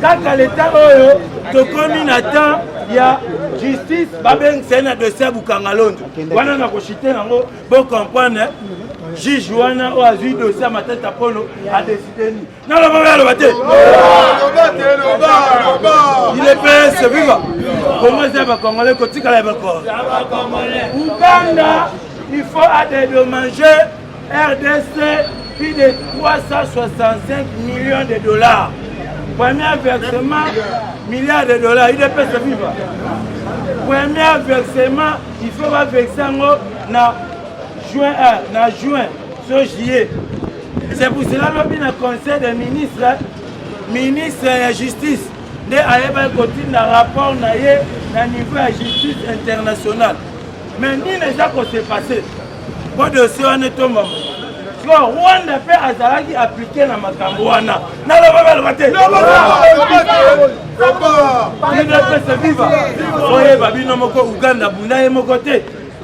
kaka l'état oyo tokomi na temps ya justice babengisa na dossier bukanga londo wana na koshite nango bo comprendre juge wana oyo azwi dossier matata mpono adeside ni naloba aloba te IDPS viva commence à bakongole kotikala ya bakor Uganda il faut dédommager RDC plus de 365 millions de dollars. Premier versement, milliards de dollars. IDPS viva. Premier versement, il faut verser en juin, sur juillet. C'est pour cela que le conseil des ministres, ministre de la justice, de continue dans rapport au niveau de la justice internationale. Mais ni les gens qui s'est passé. Pour dossier on est tombé. Rwanda peut azalaki appliquer na makambo wana. Na loba te. IDPS viva. Oye babino moko Uganda bunda ye moko te.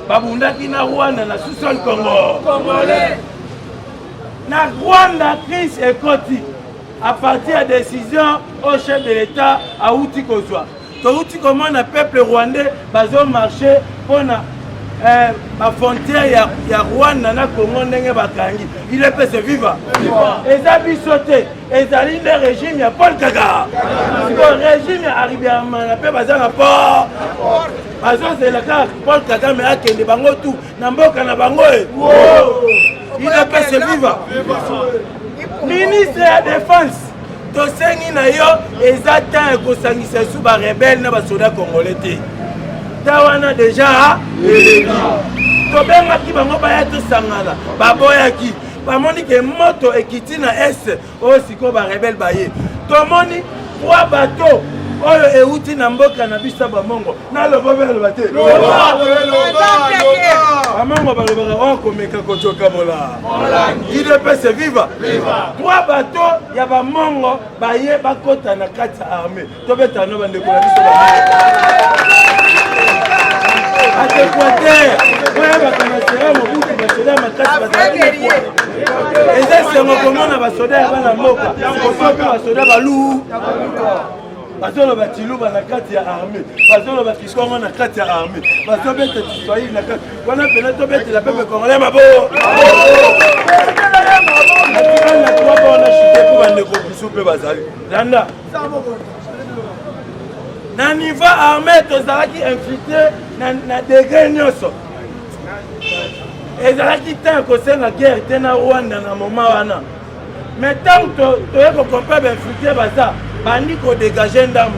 Babundaki na Rwanda na sous-sol Congo. Congolais. Na Rwanda crise ekoti. À partir de décision au chef de l'État à outi kozwa. Touti comment le peuple rwandais bazo marché pour la frontière ya Rwanda na Congo ndenge bakangi IDPS viva eza bisote ezali le régime ya Paul Kagame le régime arrivé à manape bazanga port bazo c'est ka Paul Kagame akende bango tout na mboka na bango IDPS viva ministre ya défense tosengi na yo eza temps ekosangisa sous ba rebelle na ba soda congolais te tawana déjà tobengaki bango baya tosangana baboyaki bamoni ke moto ekiti na est oyo sikoyo barebele baye tomoni 3 bateau oyo euti na mboka na biso bamongo naloba baloba te bamongo balobaka okomeka kojoka mola IDPS viva 3 bateau ya bamongo baye bakota na kati ya armée tobetano bandeko na biso Adéquateur, ouais, bakanasera mobutu basoda makasi bazali eza sengo komona basoda ya bana mboka kosoka basoda balu bazoloba tiluba na kati ya armée bazoloba kisongo na kati ya armée bazobeta Kiswahili na kati wana pena tobetela pepe congolais mabo na kwa bona chute pour bandeko biso pe bazali landa na niveau armé tozalaki infiltré na degré nyonso ezalaki temps kosenga guerre te na Rwanda na moment wana mais tant toye kocompare bainfiltré baza bandi kodégage ndambu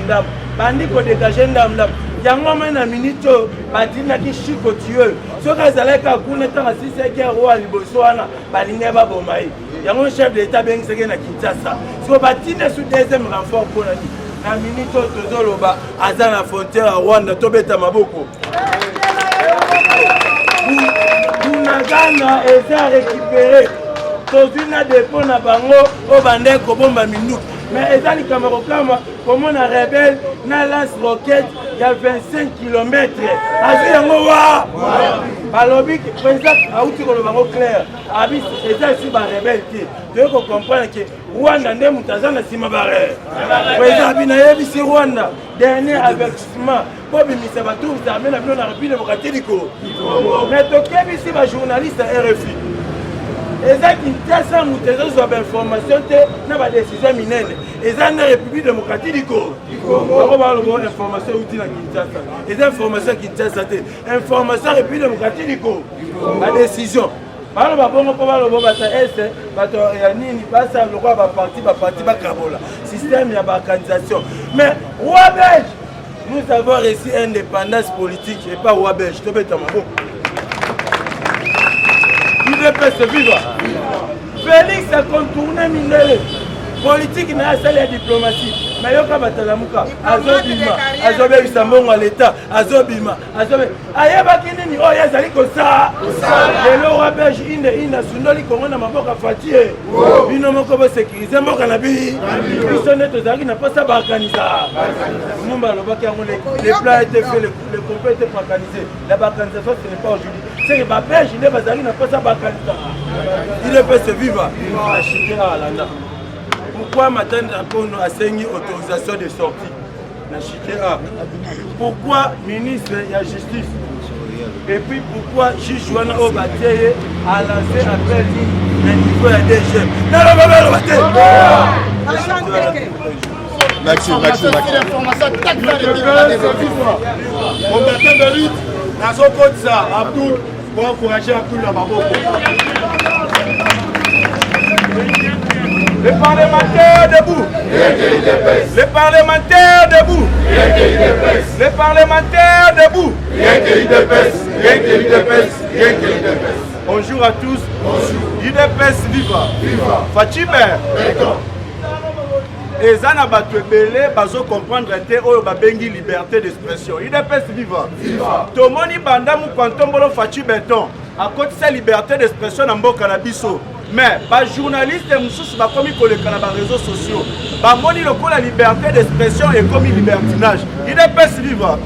bandi kodégage ndambu yango me na minute oyo batindaki chiko tueux soki azalaki akuna ntango asisi guerre oyo liboso wana balingi baboma ye yango chef de l'état abengisaki na Kinshasa siko batinde sous deuxième renfort mponani na minute oyo tozoloba aza na frontière ya Rwanda tobeta maboko bunagana eza récupéré tozwi na dépôt na bango oyo bandeki kobomba minduki mais eza likambo kokama komona rebelle na lance roquette ya 25 km azwi yango wa balobi président auti koloba ngo clair abi eza esi barebelle te toye kocomprendre ke Rwanda nde moto aza na nsima bare président abi nayebisi Rwanda dernier avertissement po bimisa batouriste armé na bino na république démocratique mais tokebisi bajournaliste ya RFI eza Kinshasa moto ezozwa bainformation te na badécision minene eza na république démocratique bango baloba information euti na Kinshasa eza information Kinshasa te information république démocratique badécision baloba bongo mpo baloba bata ese bato ya nini basa lokwa baparti bakabola système ya baorganisation. Mais roi belge, nous avons réussi indépendance politique et pas roi belge. Tobeta maboko UDPS viva. Félix a contourné Mindele. Politique na asali ya diplomatie. Mayoka batalamuka azobima azobebisa mbongo à l'état azobima azobe ayebaki nini oyo ezali kosa lelo roi belge ine asundoli kongo na maboka fatie bino moko bosécurize mboka na biso nde tozalaki na mposa baorganisa mumba alobaki yango les plats étaient faits les compos étaient organisés la baorganisation ce n'est pas aujourd'hui c'est que babelge nde bazalaki na mposa baorganisa il peut se vivre achiter à Alanda. Pourquoi Matane Apono a saigné autorisation de sortie? Pourquoi ministre de la Justice? Et puis pourquoi juge Wana Obateye a lancé appel à niveau de DG? Merci. Combattant de lutte, Nazo Kotsa, Abdul, pour encourager Abdul la Maboko. Les parlementaires debout. Les parlementaires debout. Les parlementaires debout. Bonjour à tous. UDPS viva. Fachibe. Et Zana Batwebele, bazo comprendre te oyo babengi liberté d'expression. UDPS viva. Tomoni bandamu kwantombolo Fachi Beton. À côté de sa liberté d'expression na mboka na biso. Mais les journalistes moussous ba komi koleka na ba réseaux sociaux. Ba moni lokola liberté d'expression et comme libertinage. UDPS viva.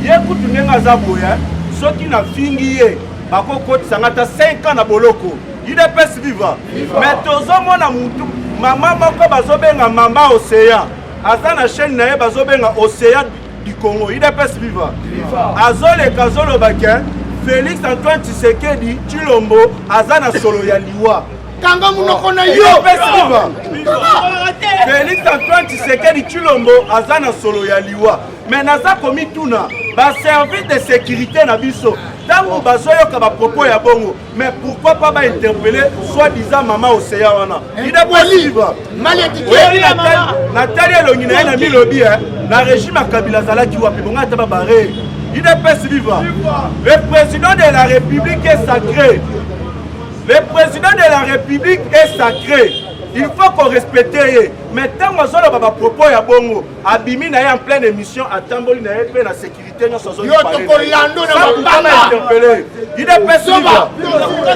Yekutu ngenga zaboya, soki na fingi ye, bako koti sangata 5 ans na boloko. UDPS viva. Mais tozo mona mutu mama moko bazobenga mama Océan. Aza na chaîne na ye bazobenga Océan du Congo. UDPS viva. Azole kazolo baken Félix Antoine Tshisekedi Chilombo azana solo ya liwa. Kanga munoko na yo. Félix Antoine Tshisekedi Chilombo azana solo ya liwa. Mais naza komi tuna ba service de sécurité na biso. Tango bazoyoka ba propos ya bongo. Mais pourquoi pas ba interpeller soi-disant maman Océan wana. Il est possible. Malédiqué la maman. Nathalie Longina na milobi na régime Kabila zalaki wapi bonga ta barré. UDPS viva. Le président de la République est sacré. Le président de la République est sacré. Il faut qu'on respecte. Mais tant que nous avons propos ya bongo, abimi na en pleine émission, à Tamboli na en pleine sécurité, nous sommes interpellés. UDPS viva.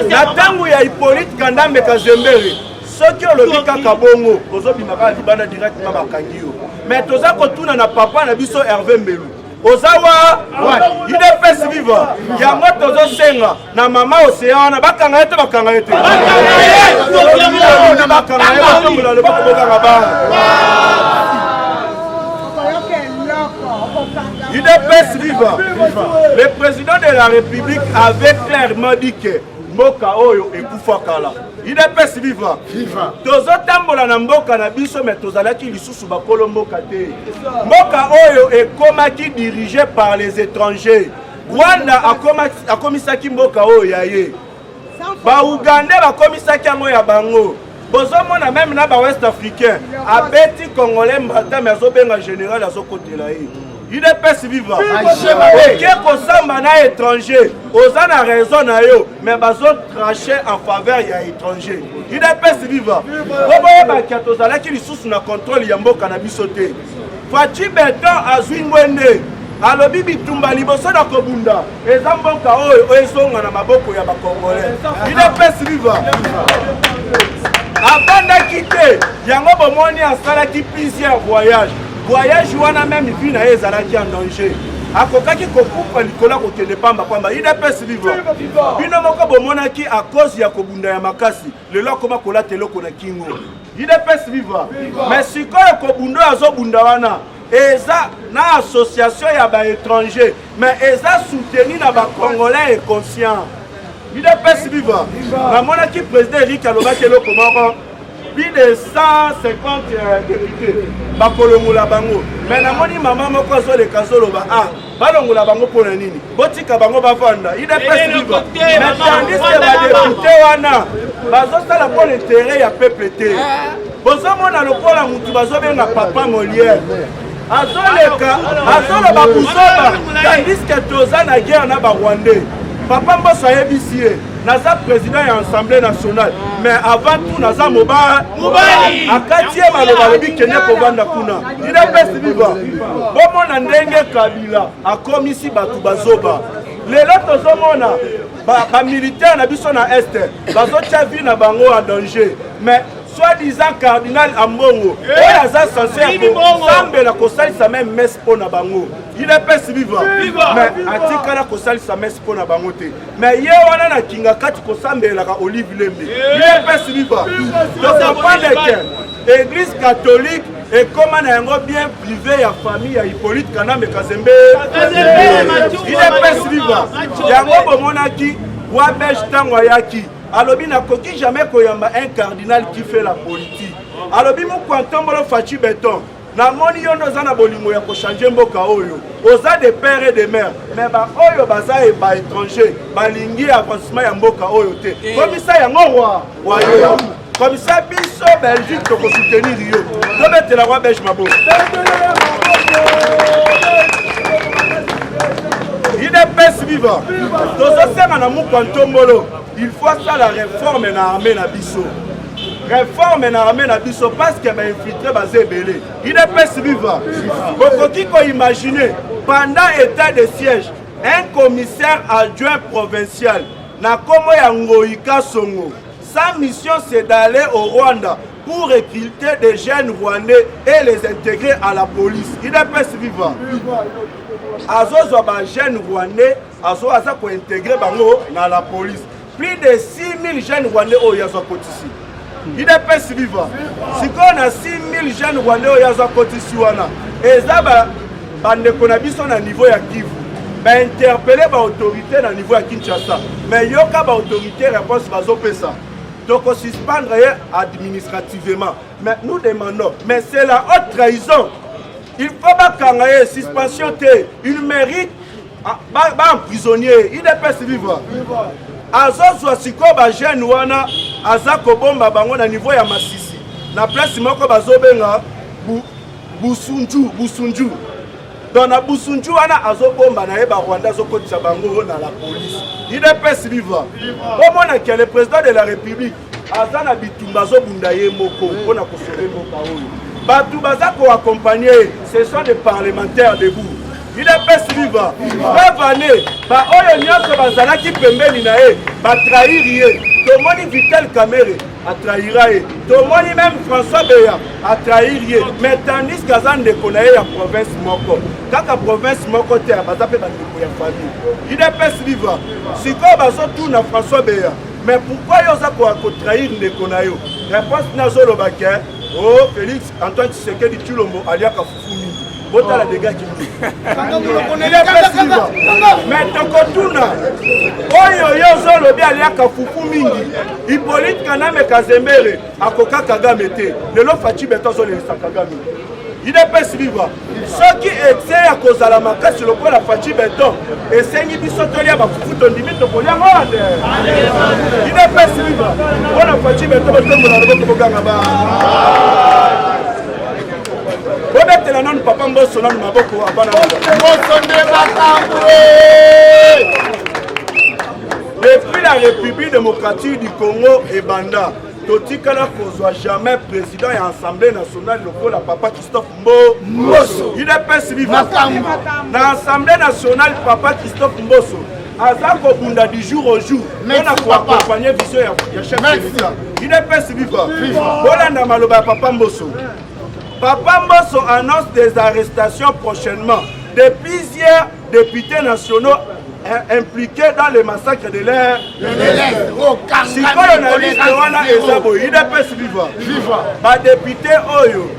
Na tango ya Hippolyte Kandambe Kazembere. Ceux qui ont le bika kabongo, nous avons libana directement bakangio. Mais tous a kotuna na papa na biso Hervé Mbelu. Ozawa, UDPS viva. Yango tozo senga na mama Océan na bakanga ete bakanga ete. UDPS viva. Le président de la République avait clairement dit que Mboka oyo ekufakala. UDPS viva. Tozo tambola na mboka na biso mais tozalaki lisusu bakolo mboka te. Mboka oyo ekomaki dirigé par les étrangers. Rwanda akomisaki mboka oyo yaye. Ba Uganda bakomisaki yango ya bango. Bozomona même na ba West Africain abeti Congolais mbata mais azobenga général azokotela ye. UDPS viva. Ok, kosamba na étranger. Ozana raison na yo, mais bazo trancher en faveur ya étranger. UDPS viva. Oboye ba katozala ki lisusu na contrôle ya mboka na biso te. Fachi Beton azwi ngwende. Alobi bitumba liboso na kobunda. Eza mboka oyo ezonga na maboko ya ba Congolais. UDPS viva. Abanda kite, yango bomoni asalaki plusieurs voyages. Voyage wana même vie na ezalaki en danger. Akokaki kokupa likola kokende pamba pamba. UDPS viva. Bino moko bomonaki à cause ya kobunda ya makasi. Lelo koma kola teloko na kingo. UDPS viva. Mais sikoyo kobundo azobunda wana. Eza na association ya ba étranger, mais eza soutenu na ba Congolais inconscient. UDPS viva. Na monaki président Eric alobaki eloko moko. plus de 150 députés bakolongola bango mais namoni mama moko azoleka zoloba balongola bango mpona nini botika bango bavanda idepesi liba mais tandis que badepute wana bazosala mpo l'intérêt ya peuple te bozomona lokola mutu bazobenga papa Molière azoleka azoloba buzoba tandis que toza na guerre na barwandais papa Mbosso ayebisi ye naza président ya Assemblée nationale mais avant tout naza mobali akati ye maloba lobi kende kovanda kuna idepesi viva bomona ndenge Kabila akomisi bato bazoba lelo tozomona bamilitaire na biso na este bazotia vie na bango en danger mais soi-disant cardinal Ambongo oyo aza censé kosambela kosalisa même messe mpo na bango idepesi viva mais atikala kosalisa messe mpo na bango te mais ye wana na kinga kati kosambelaka Olive Lembe idepesi viva tokompandeke église catholique ekoma na yango bien privé ya famille ya Hippolyte Kanambe Kazembe idepesi viva yango bomonaki wabej ntango ayaki alobi nakoki jamais koyamba un cardinal qui fait la politique alobi mokwantombolo faci beton namoni yo ndoza na bolingo ya kochange mboka oyo oza de père et de mère mais baoyo baza baétranger balingi avancement ya mboka oyo te komisa yango wayo komisa biso Belgique tokosoutenir yo tobetela roi belge mabo idepesi viva tozosenga na mokwantombolo il faut ça la réforme na armée na biso réforme na armée na biso parce que ba infiltré baza ebele idepesi viva bokoki ko imaginer pendant état de siège un commissaire adjoint provincial na komo ya Ngoïka Songo sa mission c'est d'aller au Rwanda pour recruter des jeunes rwandais et les intégrer à la police idepesi viva azozwa ba jeunes rwandais aza ko intégrer bango na la police. Plus de 6000 jeunes rwandais au Yazwa Kotisi. idepesi viva sikoyo na 6000 jeunes rwandais oyo aza kotisi wana eza bandeko na biso na niveau ya Kivu bainterpele baautorité na niveau ya Kinshasa mais yoka baautorité réponse bazopesa tokosuspendre ye administrativement mais nous demandons mais c'est la haute trahison il faut bakanga ye suspension te il mérite emprisonnier idepesi viva azozwa sikoyo bajeune wana aza kobomba bango na niveau ya Masisi na place moko bazobenga Busunju donc na Busunju wana azobomba na ye ba Rwanda azokotisa bango na la police idepesi viva omona que le président de la République aza na bitumba azobunda ye moko mpona kosole mboka oyo batu baza koaccompagner ce sont des parlementaires debout idepesi viva prevane baoyo nyonso bazalaki pembeni na ye batrahir ye tomoni Vital Kamerhe atrahira ye tomoni même François Beya atrahir ye mais tandis kaza ndeko na ye ya province moko kaka province moko te baza mpe bandeko ya famille idepesi viva sikoyo bazotuna François Beya mais pourquoi yo oza kotrahir ndeko na yo réponse nazolobake oh Félix Antoine Tshisekedi Tshilombo aliaka fufu mingi botala dégâts qui mais tokotuna oyo yozolobi aliaka fufu mingi Hippolyte Kanambe Kazembe akoka Kagame te lelo faci beto azolelisa Kagame idepesi viva soki ete ya kozala makasi lokola faci beto esengi biso tolia bafufu tondimi tokoliango ande idepesi viva mpona faci beto botombola loboko boganga ba Robert non papa Mbosso non maboko abana depuis la République démocratique du Congo et Banda totikala kozwa jamais président et Assemblée nationale lokola papa Christophe Mbosso idepesi viva na Assemblée nationale papa Christophe Mbosso aza kobunda du jour au jour mpona koaccompagner vision ya chef de l'État idepesi viva bolanda maloba ya papa Mbosso. Papa Mbosso annonce des arrestations prochainement de plusieurs députés nationaux impliqués dans le massacre de l'air. Sikoyo na liste wana ezabo idepesi viva. Ba député oyo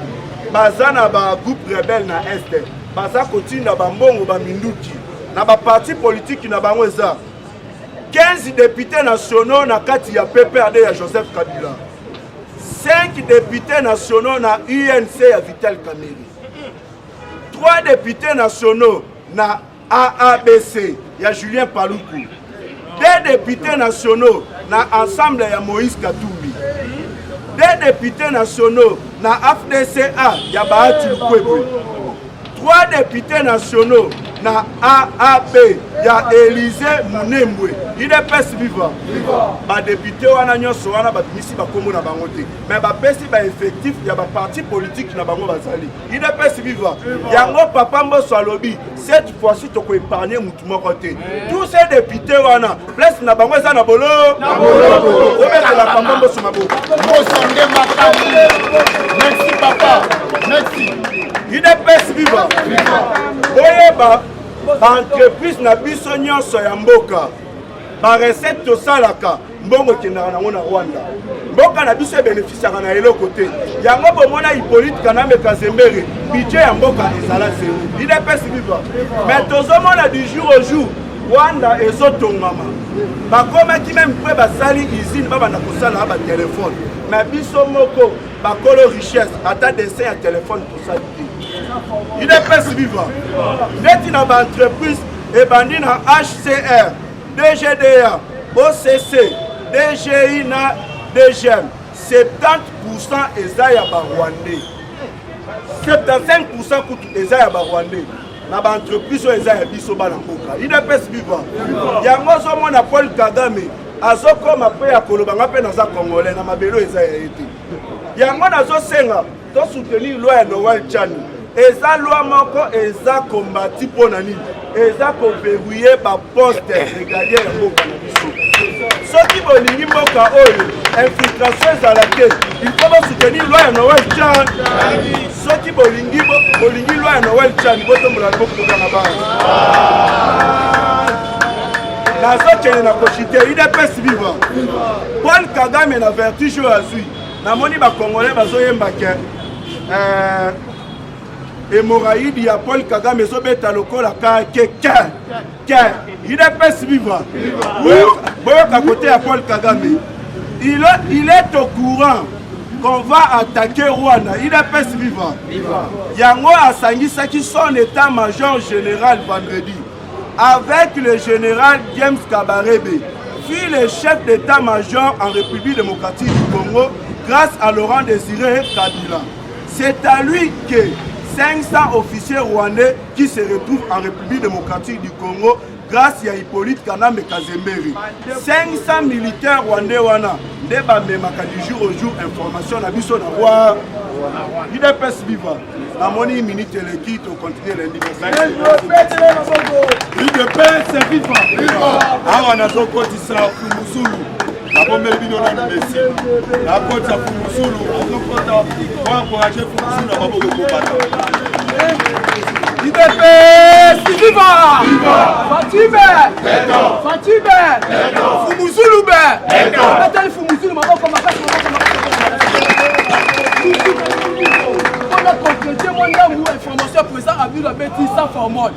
baza na ba groupe rebelle na este. Baza kotinda ba mbongo ba minduki na ba parti politique na bango eza 15 députés nationaux na kati ya PPRD ya Joseph Kabila. 5 députés nationaux na UNC à Vital Kamerhe. 3 députés nationaux na AABC, il y a Julien Paloukou. 2 députés nationaux na Ensemble ya Moïse Katumbi. 2 députés nationaux na AFDCA, il y a Bahati Lukwebwe. 3 députés nationaux na AAP, il y a Élysée Mounembwe. Il est pas vivant. Les députés wana nyonso wana babimisi bakombo na bango te. Mais bapesi ba effectif ya ba parti politique na bango bazali. Il est pas vivant. Yango papa Mbosso alobi, cette fois-ci to ko épargner mutu moko te. Tous ces députés wana, place na bango eza na bolo. Na bolo. Ometela la papa Mbosso maboko. Mosonde Makambo. Merci papa. Merci. Il est pas vivant. Oyeba entreprise na biso nyonso ya mboka. Ba recette to salaka mbongo kendaka nango na Rwanda. Mboka na biso bénéficiaka na eloko te. Yango bomona Hippolyte Kanambe Kazembere budget ya mboka ezala zéro. Il est pas vivant. Mais tozomona du jour au jour Rwanda ezotongama. Bakomaki même près basali usine babanda kosala ba téléphone. Mais biso moko bakolo richesse ata dessin ya téléphone kosala te. Il est pas vivant. Neti na ba entreprise et bandi na HCR, DGDA, OCC, DGI na DGM. 70% eza ya ba Rwandais. 75% kutu eza ya ba Rwandais. Na ba entreprise eza ya biso bana mboka. Il est pas vivant. Yango zo mona Paul Kagame azokoma pe ya kolobanga pe na za Congolais na mabelo eza ya ete. Yango nazo senga to soutenir loi ya Noël Chani. Eza loi moko eza kombati pona nini. Eza ko verrouiller ba poste régalier ya mboka na biso. Soki bolingi mboka oyo infiltration ezalake, il faut soutenir loi ya Noël Chani. Soki bolingi loi ya Noël Chani botombola mboka na base. Nazo kene na kochite, il est pas vivant. Paul Kagame na vertige azui. Namoni ba Congolais bazoyemba ke hémorraïde ya Paul Kagame ezobeta lokola ka ke. Il est pas vivant. Boyoka côté ya Paul Kagame. Il est au courant qu'on va attaquer Rwanda. Il est pas vivant. Yango asangisaki son état-major général vendredi avec le général James Kabarebe, fut le chef d'état-major en République démocratique du Congo grâce à Laurent Désiré Kabila. C'est à lui que 500 officiers rwandais qui se retrouvent en République démocratique du Congo grâce à Hippolyte Kanambe Kazembere. 500 militaires rwandais wana nde bamemaka du jour au jour information na biso na roi. Il est pas vivant. La monnaie minute l'équipe au continent lundi. Il est pas vivant. Ah on a zo koti sa Fumusulu. La bombe bino na Messi. La koti sa Fumusulu, on zo kota pour encourager Fumusulu na babo ko bata. Il est pas vivant. Fatime. Fumusulu be. Nathalie Fumusulu maboko makasi. On a concrétisé mon information présent à vu la bêtise sans formule.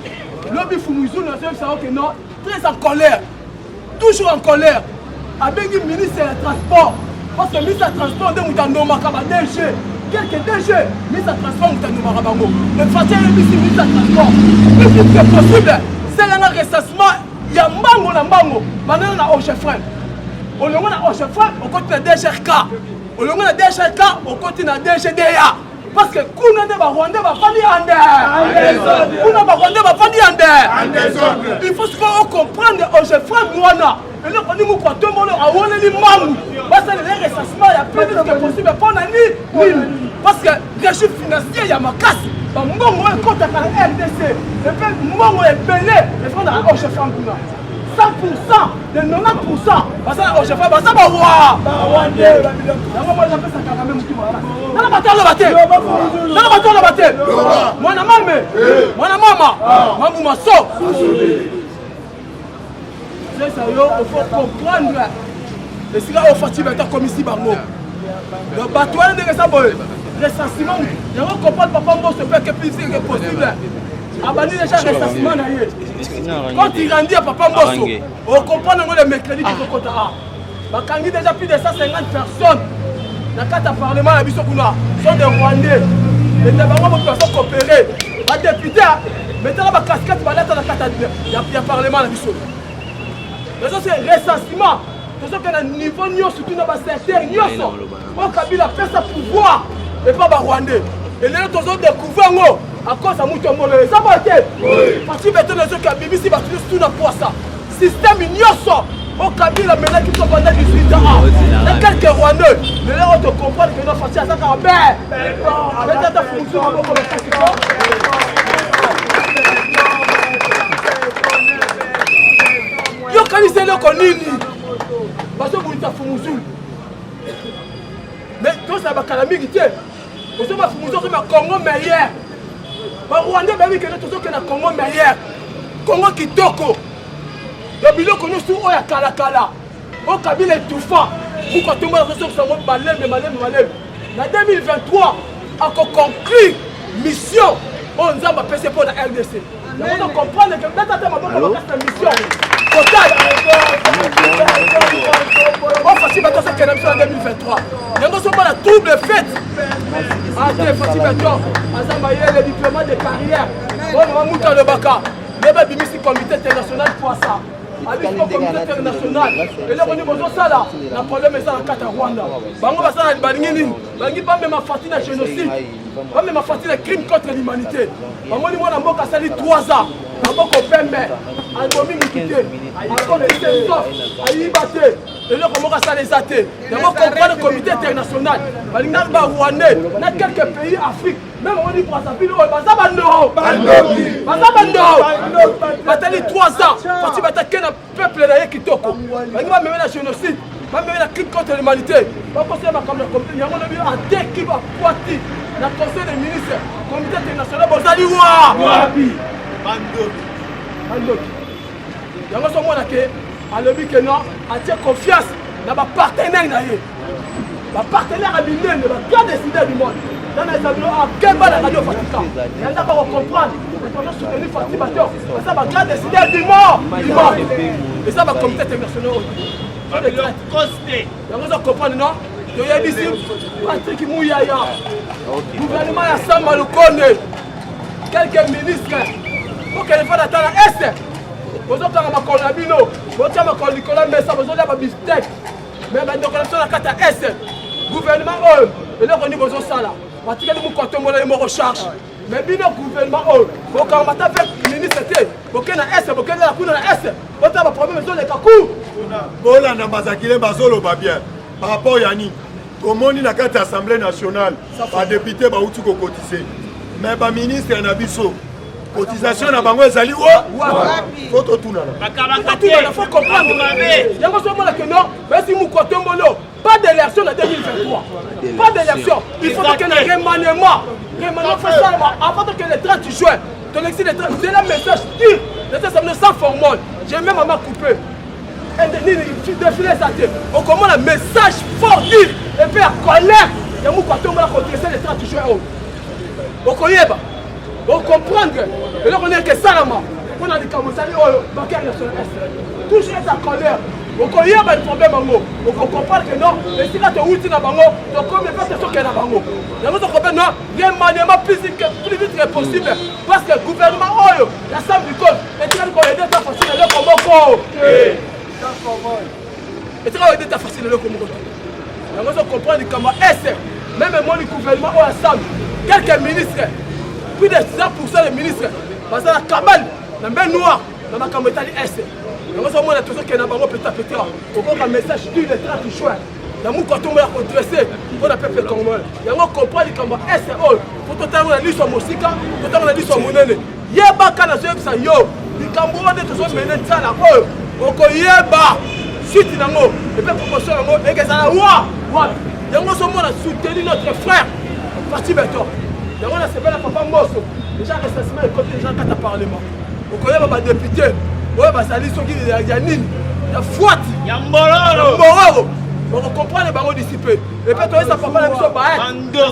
Lobby Fumusulu n'a pas que non, très en colère, toujours en colère. Avec le ministre des Transports, parce que le ministre des Transports de Moutanoma Kaba DG, quelques DG, ministre des Transports Moutanoma Kabango. Le Fatih est le ministre des Transports. Le plus que possible, c'est un recensement. Il y a Mbango na Mbango, maintenant on a Ochefren. On a Ochefren, on continue à DGRK. On a DGRK, on continue à DGDA. Parce que kuna ne ba Rwanda ba fandi ande. Kuna ba Rwanda ba fandi ande. Il faut qu'on comprendre Ochefren Rwanda. Et là, on dit que tout le monde a oublié les membres. Parce que les recensements, il y a plus de possible pour ni. Parce que le régime financier, il y a ma casse. Mbongo est contre la RDC. Et puis, Mbongo est belé. Et puis, on a un chef en 100%, de 90%. Parce que le chef en ça va voir. Moi, j'appelle ça quand même. Dans la bataille, moi, na maman. Maman, ma soeur. Il faut comprendre. Et si là, on fatigue avec ta commission, le bateau est de recensement. Il faut comprendre papa Mbosso peut que plus que possible. Abandonner déjà le recensement. Quand il rendit à papa Mbosso, on comprend le mercredi qui est au côté A. Il y a déjà plus de 150 personnes na kata parlement na biso kuna sont des Rwandais et des bango qui sont coopérés ba député mettez ba casquette balata na kata ya parlement na biso mais ça c'est recensement tout ce que na niveau nyo surtout na ba secteur nyoso o Kabila pesa pouvoir et pas ba Rwandais et les autres ont découvert ngo à cause à muto molo ça va être parti maintenant ceux qui BBC va tout na poisa système nyoso au Kabila maintenant qui sont pendant 18 ans dans quelques Rwandais mais là on te comprend que nous faisons ça quand même mais ta fonction à beaucoup yo kanisa loko nini baso bulita fumuzu mais tout ça ba kalamiki tie oso ba fumuzu ko ba Congo meilleur ba Rwanda ba wi que tout que na Congo meilleur Congo kitoko yo biloko no su oya kala kala o Kabila étouffant pour que tout le monde se sente malem na 2023 a conclu mission on nzamba pese pour la RDC on comprendre que data ma bonne mission total on facile bateau c'est qu'elle en 2023 yango so la trouble fête ah c'est facile bateau azamba yele diplôme de carrière on va monter le baka leba bimisi comité international pour ça avec le comité international et là on est besoin ça là la problème est ça en Kata Rwanda bango basala balingi nini bangi pas même partie de génocide pas même partie de crime contre l'humanité bango ni mwana mboka sali 3 ans mboka pembe albomi mukite encore les sensof ayibate et là comment ça les athées d'abord comprendre le comité international balinga ba Rwandais na quelques pays Afrique même on dit pour ça ville bazabando batali 3 ans parti battaquer le peuple na kitoko bangi ba même la génocide ba même la crime contre l'humanité ba conseiller ba comme le comité yango na bio a deux qui va poiti na conseil des ministres comité international bozali wapi bando yango so mona ke alobi ke non atie confiance na ba partenaire na ye ba partenaire a binene ba grand décideur du monde dans les avions à Kemba la radio Vatican il n'a pas comprendre on doit soutenir Fatih Bator ça va grand décideur du monde et ça va comité international yango so comprendre non to yebisi Patrick Mouyaya gouvernement ya Samba Lukonde quelques ministres pour que les fois d'attendre est vous avez un macron à bino, vous avez un macron Nicolas Messa, vous avez un biftek. Mais maintenant, on a la carte à S. Gouvernement, et là, on dit besoin de ça là. Parce que nous, quand on a une recherche. Mais bien, gouvernement, vous avez un ministre, vous avez un S, vous avez un coup de la S. Vous avez un problème de Kakou. Voilà, on a Bazakile Bazolo, bien. Par rapport à Yannick, tout le monde a la carte Assemblée nationale, par député, par où tu peux cotiser. Mais par ministre, il y a un abisso. Cotisation na bango ezali faut tout là faut comprendre yango so mona que non mais si mu kotombolo pas d'élection en 2023 pas d'élection il faut que un remaniement fait ça avant que le 30 juin ton exil le 30 c'est la message dire ça me sans formol j'ai même maman coupé et défilé ça on commence un message fort dire et puis à colère ya mu kotombola contester le 30 juin au koyeba on comprend que et là on est que ça là on a dit comme ça bancaire national touche à colère on connaît pas le problème bango on comprend que non et si là tu outil na bango donc comme pas question que na bango là on comprend non remaniement plus vite que possible parce que le gouvernement la somme du code et tu as qu'on aider ta facile le comoko et tu as aider ta facile le comoko là on comprend comment est même moi le gouvernement ensemble quelques ministres plus de 100% des ministres parce que la cabane la main noire dans ma caméra est nous sommes là tous ceux qui n'ont pas petit petit on un message du le 30 juin dans mon quand on va redresser pour la peuple congolais et on comprend comment est pour totalement la liste musica totalement la liste monene yeba kana ça yo les Camerounais tous sont menés ça là on yeba suite nango et puis promotion nango et que ça là wa yango sommes là soutenir notre frère Fatih Bator. On a séparé la papa Mosso. Déjà, recensement est côté des gens qui ont parlement. On connaît les députés. On a sali ceux qui y a Nini. Il y a Fouati. Il y a Mororo. On comprend les barreaux dissipés. Et puis, on a sa papa la mission Baek.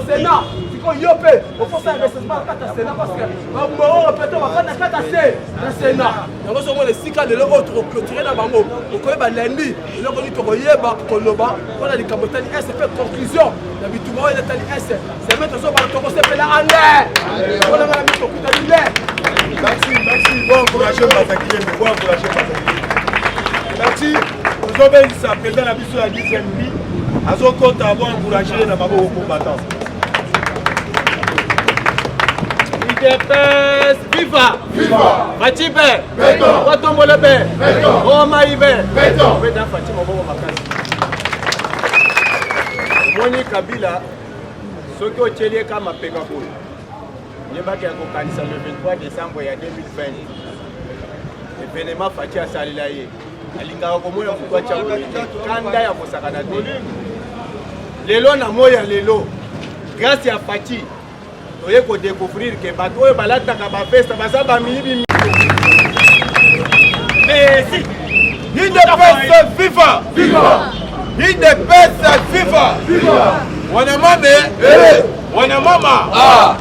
Sénat. siko yope ofosa investissement kata Sénat parce que on peut pas na kata Sénat yango so mo le sika de l'autre clôturer na bango okoyeba lundi le ko ni to koyeba koloba on a des camotani est fait conclusion na bituma ile tali est c'est mettre so ba to ko sepela ande on a la mito kutalile. Merci, bon encouragé Bazakile, bon encouragé Bazakile. Merci, nous avons dit ça, président Nabiso a dit c'est lui, à son compte avoir encouragé les combattants. IDPS, viva! Viva! Matibe! Béton! Watombolebe! Béton! Romaïbe! Béton! Béton Fatima Bobo Makasi. Moni Kabila, ce qui est lié comme un pégaboul. Il y a le 23 décembre 2020. L'événement Fati a salilaye. Alingara komoya fukwa chakuli. Kanda ya kosakana te. Lelo na moya lelo. Grâce à Fati, oye ko découvrir que bato oye balata ka ba festa basaba mibi. Mais si IDPS viva! Viva! IDPS viva! Viva! Wana mame, wana mama. Ah!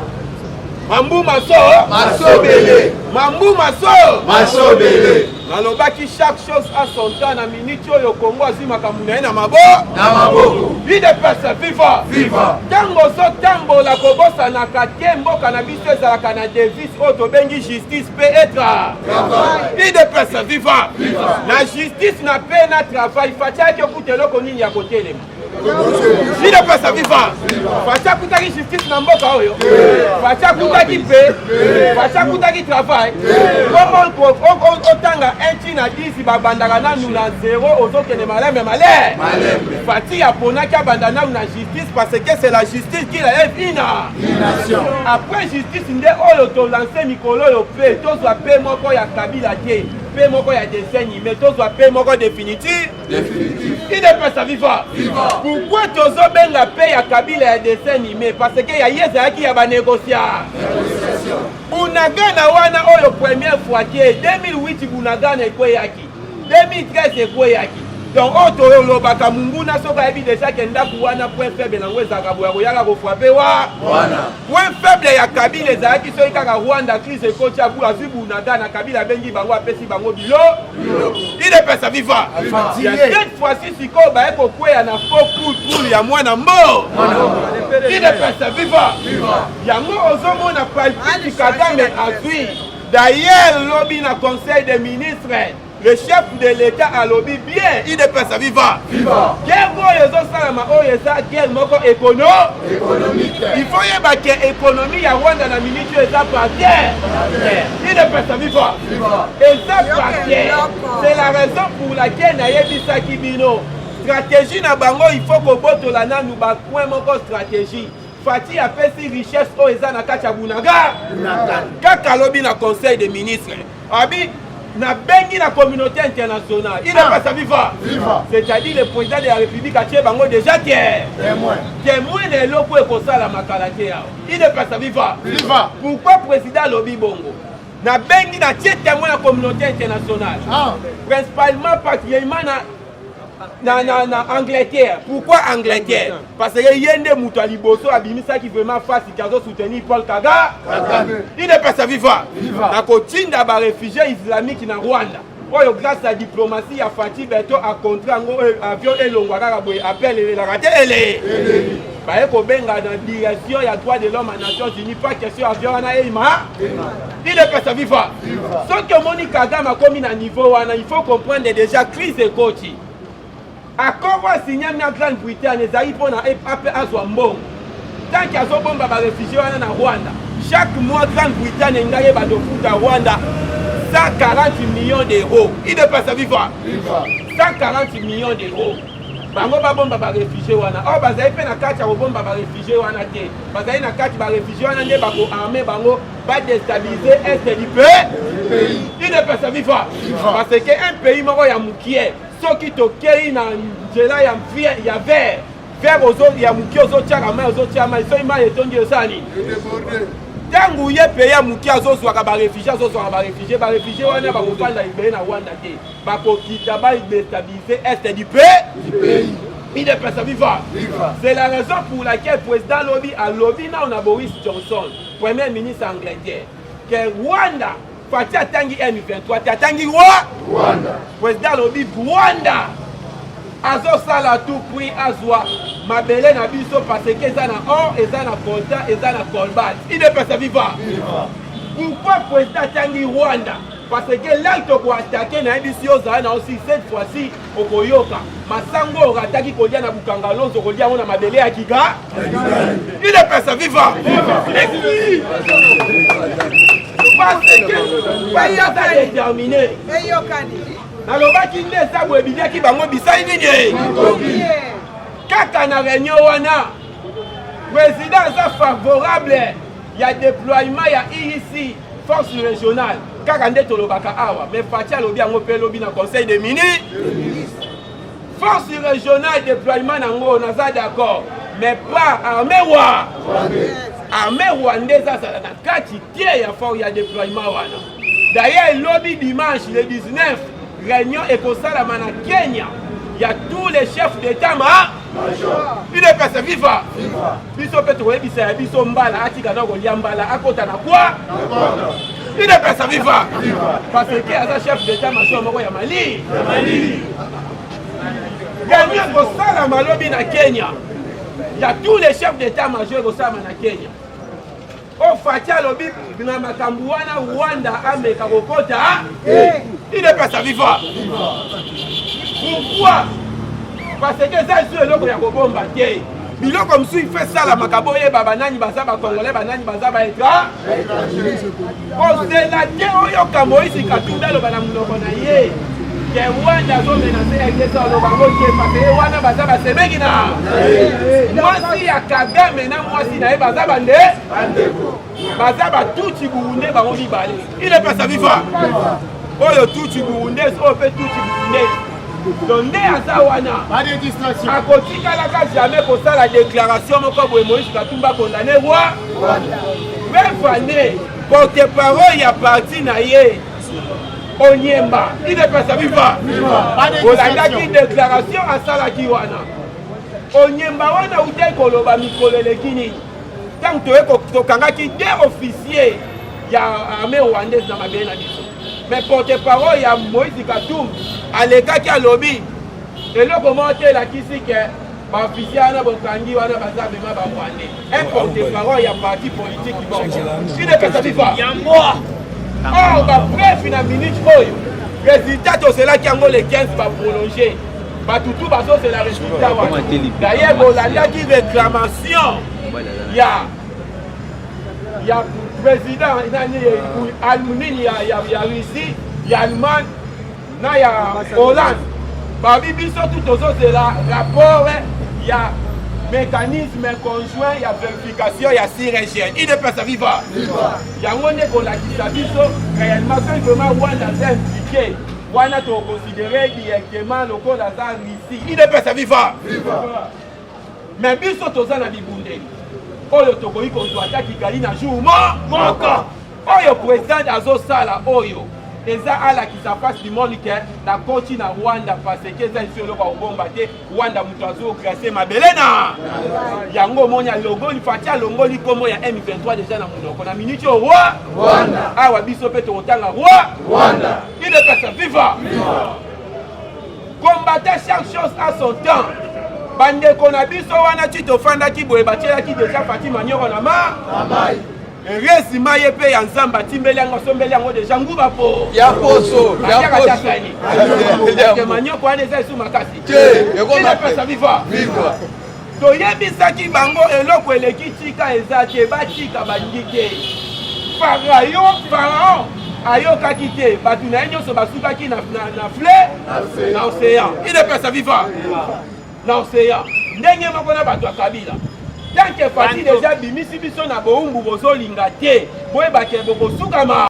Mambu maso, Maso belé! Mambu maso, Maso belé! nalobaki chaque chose à son temps na minute oyo Congo azima kamuna na mabo. Na maboko! IDPS viva! Viva! Tango so tambola kobosa na kate mboka na biso ezalaka na devise oyo tobengi justice pe etra. IDPS viva! Viva! Na justice na pe na travail fatiaki okuta eloko nini ya kotelema. IDPS viva! Fatia kutaki justice na mboka oyo. Fatia kutaki pe. Fatia kutaki travail. Comment otanga 1 na 10 babandaka nanu na 0 ozokende maleme malé. Fatia ponaki abanda nanu na justice parce que c'est la justice qui la ina. Après justice nde oyo to lancer mikolo yo pe tozwa pe moko ya Kabila te. Pe moko ya dessin animé tozwa pe moko définitif. IDPS viva! Pourquoi tozobenga pe ya Kabila ya dessin animé? Parce que ya yezaki ya ba négociar. Bunagana wana oyo première fois qui 2008 Bunagana ekweyaki. 2013 ekweyaki. Donc oto lobaka munguna soka ebi déjà que ndaku wana point faible na ngweza kabuya koyaka ko frapper wa. Point faible ya Kabila ezaki so ikaka Rwanda crise coach abu azu Bunagana Kabila bengi bango apesi bango bilo. IDPS viva! Cette fois-ci siko ba eko kweya na faux coup ya mwana mbo. IDPS viva! Yango ozomona pratique Kagame azui. D'ailleurs lobby na conseil des ministres. Le chef de l'État a lobby bien, IDPS viva! Guerre guerre moko économique. Il faut y avoir que l'économie ya Rwanda na minute eza par terre. IDPS viva! Eza par terre. C'est la raison pour laquelle na yebisaki bino. Stratégie na bango il faut que botola nanu ba point moko stratégie. Fati a fait si richesse o eza na kati ya Bunaga. Kaka lobby na conseil des ministres. Abi na bengi la communauté internationale. IDPS viva! C'est-à-dire le président de la République a tué bango déjà témoin de l'eau pour la makalate yao. IDPS viva! Pourquoi président lobby bongo? Na bengi na tué témoin de la communauté internationale. Principalement particulièrement na Angleterre. Pourquoi Angleterre? Parce que yende muto liboso abimisa qui vraiment face qui a soutenir Paul Kagame. IDPS viva! Na kotinda ba réfugiés islamiques na Rwanda. Oyo grâce à la diplomatie ya Fati Beto a contrat ngo avion elongwa kaka boy appel la raté ele. Ba eko benga dans direction ya droit de l'homme à Nations Unies pas question avion na eima. IDPS viva! Ce que Moni Kagame a commis à niveau wana, il faut comprendre déjà crise et coach. Accord signé na Grande-Bretagne ezali pona ape azwa mbongo. Tant qu'il y a bomba ba réfugiés na Rwanda. Chaque mois Grande-Bretagne ngaye ba dofuta Rwanda 140 millions d'euros. IDPS viva! 140 millions d'euros. Bango ba bomba ba réfugiés wana. Oh bazali pe na kati ya bomba ba réfugiés wana te. Bazali na kati ba réfugiés wana nde ba ko armer bango ba déstabiliser est du pays. IDPS viva! Parce que un pays moko ya mukie soki tokei na nzela ya vert ozo ya mukie ozotiaka mai ozotia mai so mai etondi osani ntango ye pe ya mukie azozwaka barefugie barefugie wana bakofanda libele na Rwanda te bakokita badestabilize este du pays. Il est personne vivant. C'est la raison pour laquelle le président lobby a lobby on a Boris Johnson, premier ministre Angleterre, que Rwanda, Fatia Tangi M23, Tangi Rwanda. Président lobby Rwanda. Azo sala tout prix azwa mabele na biso parce que ça na or et ça na coltan et ça na colbat. Il est personne vivant. Pourquoi président Tangi Rwanda? Parce que là il faut attaquer na biso na aussi cette fois-ci au Koyoka. Masango attaqué kodia na Bukangalo zo kodia on na mabele ya Kiga. Il est personne vivant. Parce que pas ya déterminé. Nalobaki nde eza boye bidiaki bango bisai nini kaka na réunion wana président eza favorable ya déploiement ya ici force régionale kaka nde tolobaka awa mais Fatia lobi yango mpe lobi na conseil des ministres force régionale déploiement nango naza d'accord mais pas armée rwandaise azala na kati tie ya fort ya déploiement wana d'ailleurs lobi dimanche le 19 réunion et pour ça la mana Kenya, il y a tous les chefs d'État il est passé vivant. Biso Petro Bisa Biso Mbala Atika na Golia Mbala akota na quoi? Il est passé vivant. Parce que y a un chef d'État major moko ya Mali. Réunion pour ça la malobi na Kenya. Il y a tous les chefs d'État major pour ça na Kenya. O Fatia lobi na makambu wana Rwanda ameka kokota il est pas sa vivant. Pourquoi? Parce que ça c'est le ya kobomba tie bilo comme si il fait ça la makabo ye baba nani baza ba congolais banani baza ba etra on c'est la tie oyo ka Moïse Katumbi lo bana munoko na ye ke Rwanda zo menacer avec des gens lo bango tie parce que wana baza ba semeki na mwasi ya Kagame na mwasi na ye baza bande bazaba tuti Burundi bango libale il est pas sa vivant oyo tuti Burundi o pe tuti Burundi donc nde aza wana pas de distraction akotikalaka jamais kosala déclaration moko boye Moïse Katumbi condamné Rwanda bref année porte-parole ya parti na ye Onyemba il est pas sa vivant olandaki déclaration asalaki wana Onyemba wana ute koloba mikolo eleki nini tant tokangaki deux officiers ya armée rwandaise na mabele na biso mais porte-parole ya Moïse Katumbi alekaki alobi eloko moko te elakisi ke baofficier wana bokangi wana baza bema barwandais un porte-parole ya parti politique il est pas vivant or babref na minute oyo résultat tozelaki yango le 15 baprolongé batutu bazozela résultat wana d'ailleurs bolandaki réclamation ya président nani ya Russie ya Allemagne na ya Hollande babi biso tout tozozela rapport ya mécanisme conjoint ya vérification ya sirgn il ne peut pas vivre yango nde kolakisa biso réellement vraiment Rwanda aza impliqué wana toconsidéré directement lokola aza Russie il ne peut pas vivre mais biso toza na bibundeli oyo tokoki kozwata kikali na jour moko oyo président azosala oyo eza alakisa face du monde ke na koti na Rwanda parce que eza isi eloko akobomba te Rwanda moto azokrase mabele na yango omoni alongoli Fatia alongoli nkombo ya M23 deja na monoko na minute oyo Rwanda awa biso mpe tokotanga Rwanda il est pas vivant combattre chaque chose à son temps bandeko na biso wana ti tofandaki boye batielaki deja Fatima nyoko na mai resima ye mpe ya nzambe atimbeli yango asombeli yango deja nguba po ya poso manyoko wana eza esu makasi ilepesa viva toyebisaki bango eloko eleki tika eza te batika balingi te Pharaon ayokaki te bato na ye nyonso basukaki na fleur na océan ilepesa viva na océan ndenge moko na bato ya kabila tant que Fati déjà bimisi biso na boumbu bozolinga te boyebake bokosukama